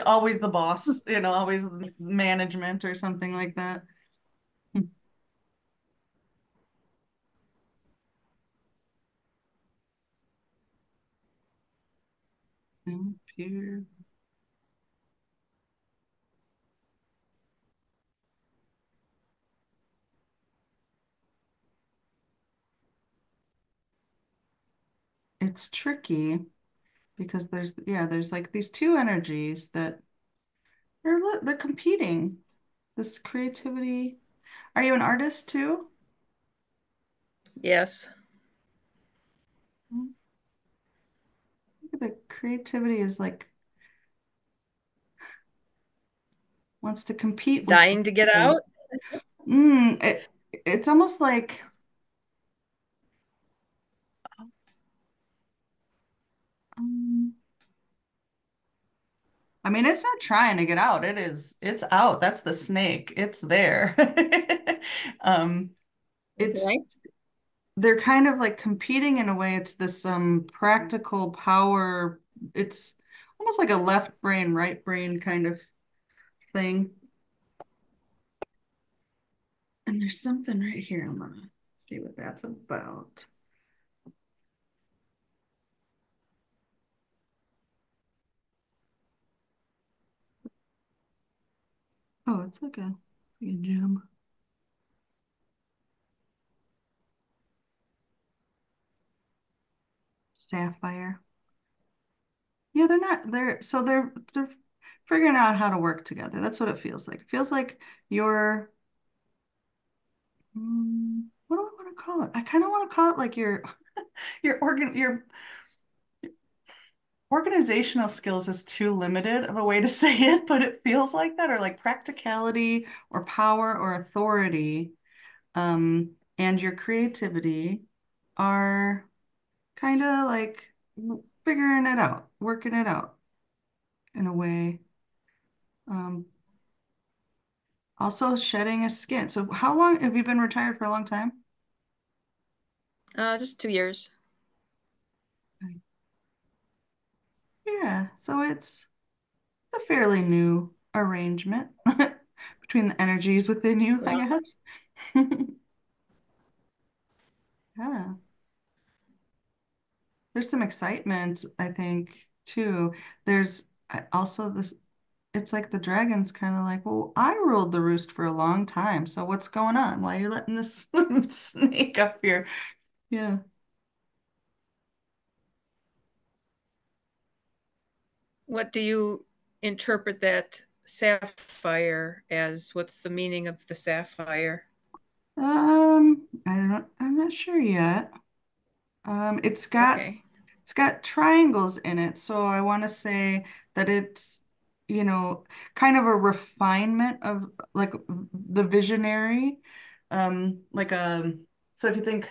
always the boss, always management or something like that. Peer. It's tricky because there's like these two energies that they're competing. This creativity. Are you an artist too? Yes. The creativity is like wants to compete with Dying to get the, out? it's almost like um, I mean, it's not trying to get out. It's out. That's the snake. It's there. Um, it's Okay. they're kind of like competing in a way. It's this practical power. It's almost like a left brain, right brain kind of thing. And there's something right here. I'm gonna see what that's about. Oh, it's like a gem. Sapphire. Yeah, they're figuring out how to work together. That's what it feels like. It feels like you're what do I want to call it? I kind of want to call it like your organizational skills is too limited of a way to say it, but it feels like that, or like practicality or power or authority, and your creativity are kind of like figuring it out, working it out in a way. Um, Also shedding a skin. So how long have you been retired for a long time? Just 2 years. Yeah, so it's a fairly new arrangement between the energies within you, I Yeah. guess. Yeah. There's some excitement, I think, too. There's also this, it's like the dragon's kind of like, well, I ruled the roost for a long time. So what's going on? Why are you letting this snake up here? Yeah. What do you interpret that sapphire as? What's the meaning of the sapphire? I'm not sure yet. Um, it's got Okay. it's got triangles in it, so I want to say that it's, you know, kind of a refinement of like the visionary. Like so if you think,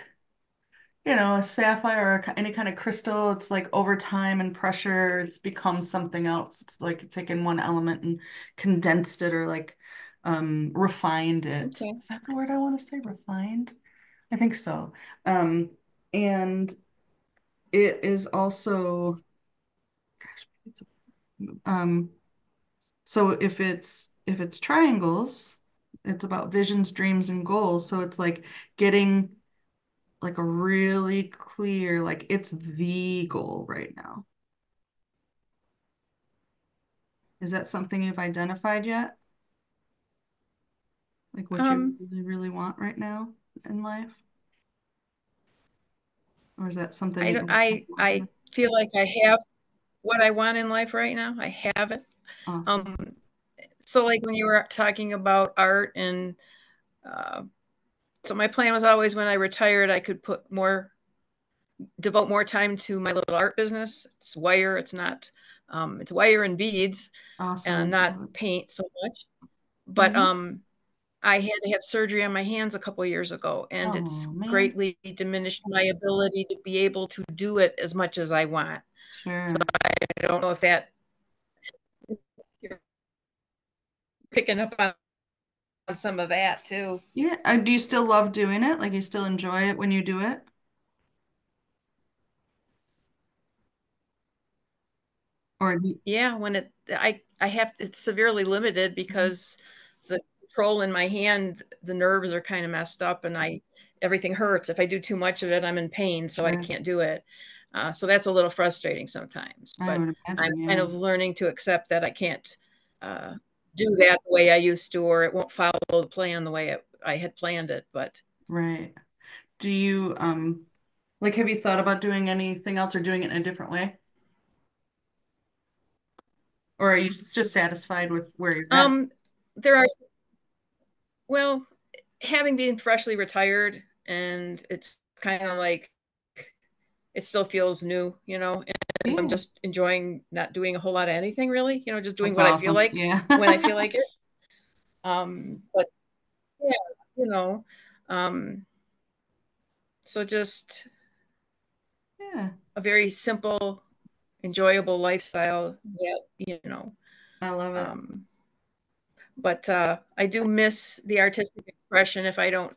a sapphire or any kind of crystal, it's like over time and pressure, it's become something else. It's like taken one element and condensed it or like refined it. Okay. Is that the word I want to say? Refined? I think so. Um, and it is also, um, so if it's triangles, it's about visions, dreams, and goals. So it's like getting like a really clear, like it's the goal right now. Is that something you've identified yet? Like what you Um, really, really want right now in life? or is that something I you don't, want to talk I about? feel like I have what I want in life right now. I have it. Awesome. Um, so like when you were talking about art and uh, so my plan was always when I retired, I could devote more time to my little art business. It's wire. It's not. It's wire and beads, and Awesome. not Love it. paint so much. But Mhm. I had to have surgery on my hands a couple of years ago, and it's Oh man. greatly diminished my ability to be able to do it as much as I want. Sure. I don't know if that you're picking up on some of that too. Yeah. Do you still love doing it? Like you still enjoy it when you do it? Or Yeah, when I have it's severely limited Mhm. because the control in my hand, the nerves are kind of messed up, and I everything hurts. If I do too much of it, I'm in pain, so I Sure. can't do it. So that's a little frustrating sometimes. I But would I'm imagine, kind yeah. of learning to accept that I can't uh, do that the way I used to, or it won't follow the plan the way I had planned it. But Right. Do you like have you thought about doing anything else or doing it in a different way? Or are you just satisfied with where you're at? um, there are well, having been freshly retired, and it's kind of like it still feels new, and I'm Yeah. just enjoying not doing a whole lot of anything really, just doing That's what I feel awesome. like Yeah. when I feel like it. But yeah, you know, um, so just Yeah. a very simple, enjoyable lifestyle that, I love it. um, but I do miss the artistic expression if I don't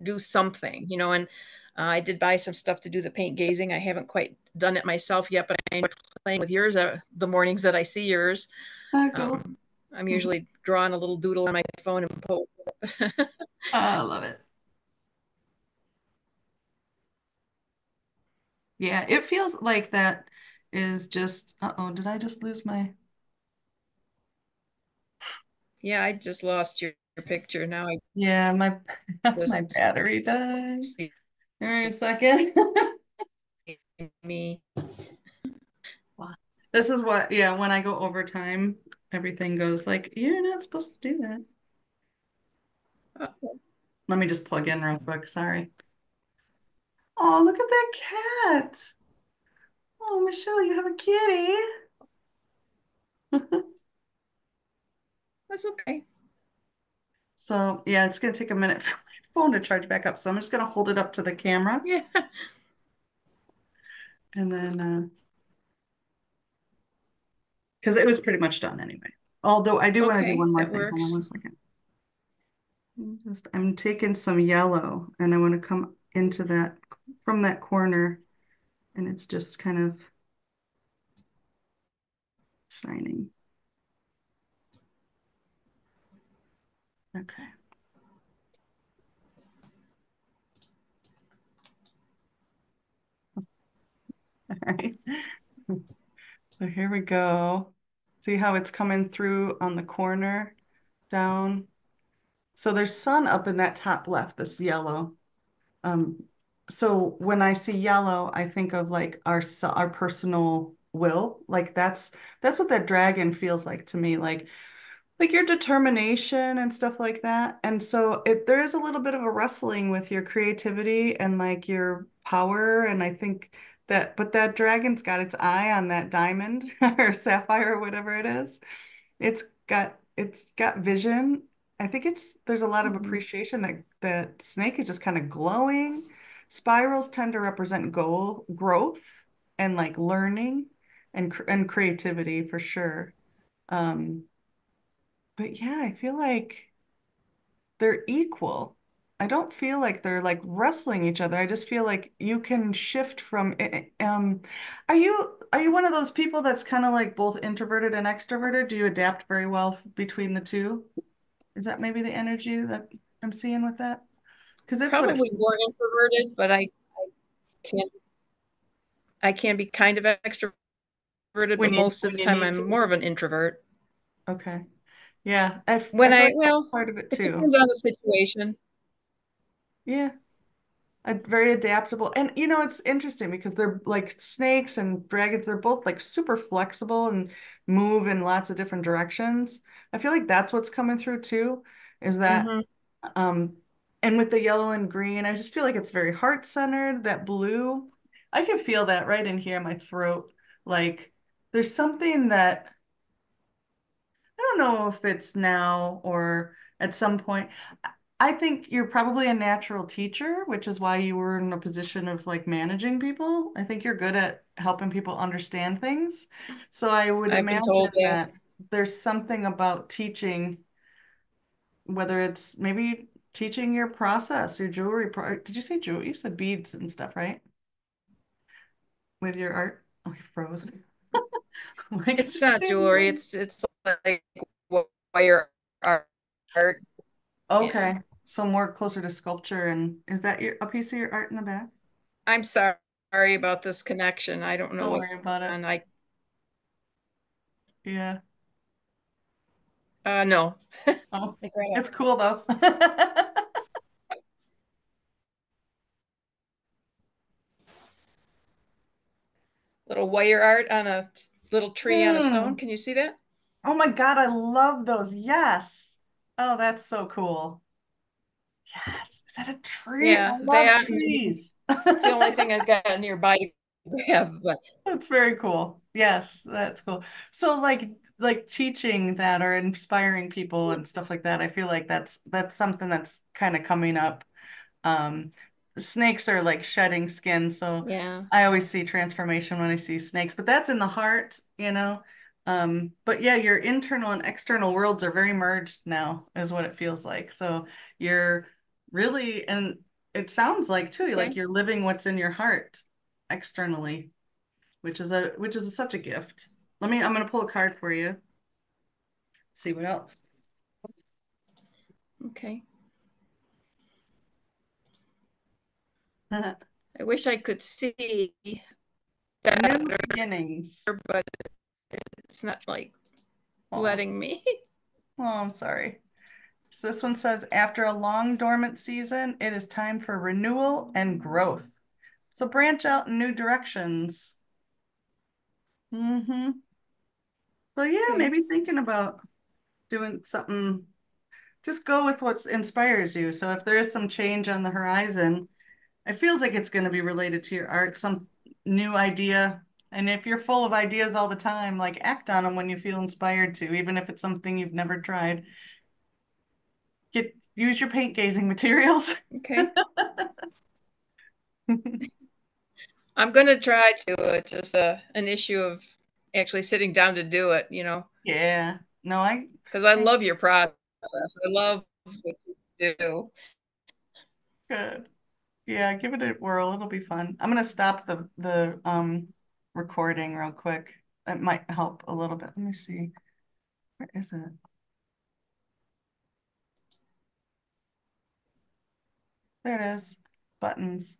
do something, and I did buy some stuff to do the paint gazing. I haven't quite done it myself yet, but I enjoy playing with yours the mornings that I see yours. Oh, cool. Um, I'm usually drawing a little doodle on my phone and post it. I love it. Yeah, it feels like that is just, uh-oh, did I just lose my, Yeah, I just lost your picture. Now I yeah, my just my battery died. see Give me a second. me. Wow. This is what, yeah, when I go overtime, everything goes like, you're not supposed to do that. Oh, Let me just plug in real quick. Sorry. Oh, look at that cat. Oh, Michelle, you have a kitty. that's okay. So, yeah, it's going to take a minute for my phone to charge back up. So I'm just going to hold it up to the camera Yeah. and then, because it was pretty much done anyway. Although I do want to do Okay, one more that thing. Hold on works. one second. I'm taking some yellow and I want to come into that from that corner and it's just kind of shining. Okay. All right. So here we go. See how it's coming through on the corner down. So there's sun up in that top left, this yellow. Um, so when I see yellow, I think of like our personal will. Like that's what that dragon feels like to me. Like your determination and stuff like that. And so there is a little bit of a wrestling with your creativity and like your power. And I think but that dragon's got its eye on that diamond or sapphire or whatever it is. It's got vision. I think there's a lot of Mhm. appreciation that snake is just kind of glowing. Spirals tend to represent growth and like learning and creativity for sure. Um, but yeah, I feel like they're equal. I don't feel like they're like wrestling each other. I just feel like you can shift from are you one of those people that's kind of like both introverted and extroverted? Do you adapt very well between the two? Is that maybe the energy that I'm seeing with that? Because that's what it Probably feels more like. introverted, but can I can be kind of extroverted, but When you most of when the you time need I'm to. more of an introvert. Okay. Yeah, I When feel I like that's well, part of it it too. depends on the situation. Yeah, very adaptable. And you know, it's interesting because they're like snakes and dragons, they're both like super flexible and move in lots of different directions. I feel like that's what's coming through too, is that Hmm. um and with the yellow and green, I just feel like it's very heart-centered, that blue. I can feel that right in here in my throat. Like there's something that I don't know if it's now or at some point. I think you're probably a natural teacher, which is why you were in a position of like managing people. I think you're good at helping people understand things. So I would I've been told imagine that. that there's something about teaching, whether it's maybe teaching your process, your jewelry. Did you say jewelry? You said beads and stuff, right? With your art. Oh, you froze. Why could you It's not say jewelry. jewelry? It's like wire art. Yeah. Okay. So more closer to sculpture, and is that your a piece of your art in the back? I'm sorry about this connection. I don't know Don't worry what's about it. on. I Yeah. no. Oh, Like right it's cool though. little wire art on a little tree on a stone. Hmm. Can you see that? Oh my God, I love those. Yes. Oh, that's so cool. Yes. Is that a tree? I Yeah, love that trees. it's the only thing I've got nearby to grab. But That's very cool. Yes, that's cool. So like teaching that or inspiring people and stuff like that, I feel like that's something that's kind of coming up. Um, Snakes are like shedding skin, so yeah, I always see transformation when I see snakes, but that's in the heart, you know. But yeah, your internal and external worlds are very merged now, is what it feels like. So you're really, and it sounds like too, like okay. you're living what's in your heart externally, which is such a gift. I'm gonna pull a card for you, see what else. Okay. I wish I could see New better, beginnings. but it's not like Oh, letting me. oh, I'm sorry. So this one says, after a long dormant season, it is time for renewal and growth. So branch out in new directions. Mm-hmm. So yeah, Okay. maybe thinking about doing something, just go with what inspires you. So if there is some change on the horizon, it feels like it's going to be related to your art, some new idea. And if you're full of ideas all the time, like act on them when you feel inspired to, even if it's something you've never tried. Use your paint gazing materials. Okay. I'm gonna try to. It's just an issue of actually sitting down to do it, Yeah. No, because I love your process. I love what you do. good. Yeah, give it a whirl. It'll be fun. I'm gonna stop the recording real quick. That might help a little bit. Let me see. Where is it? There it is. Buttons.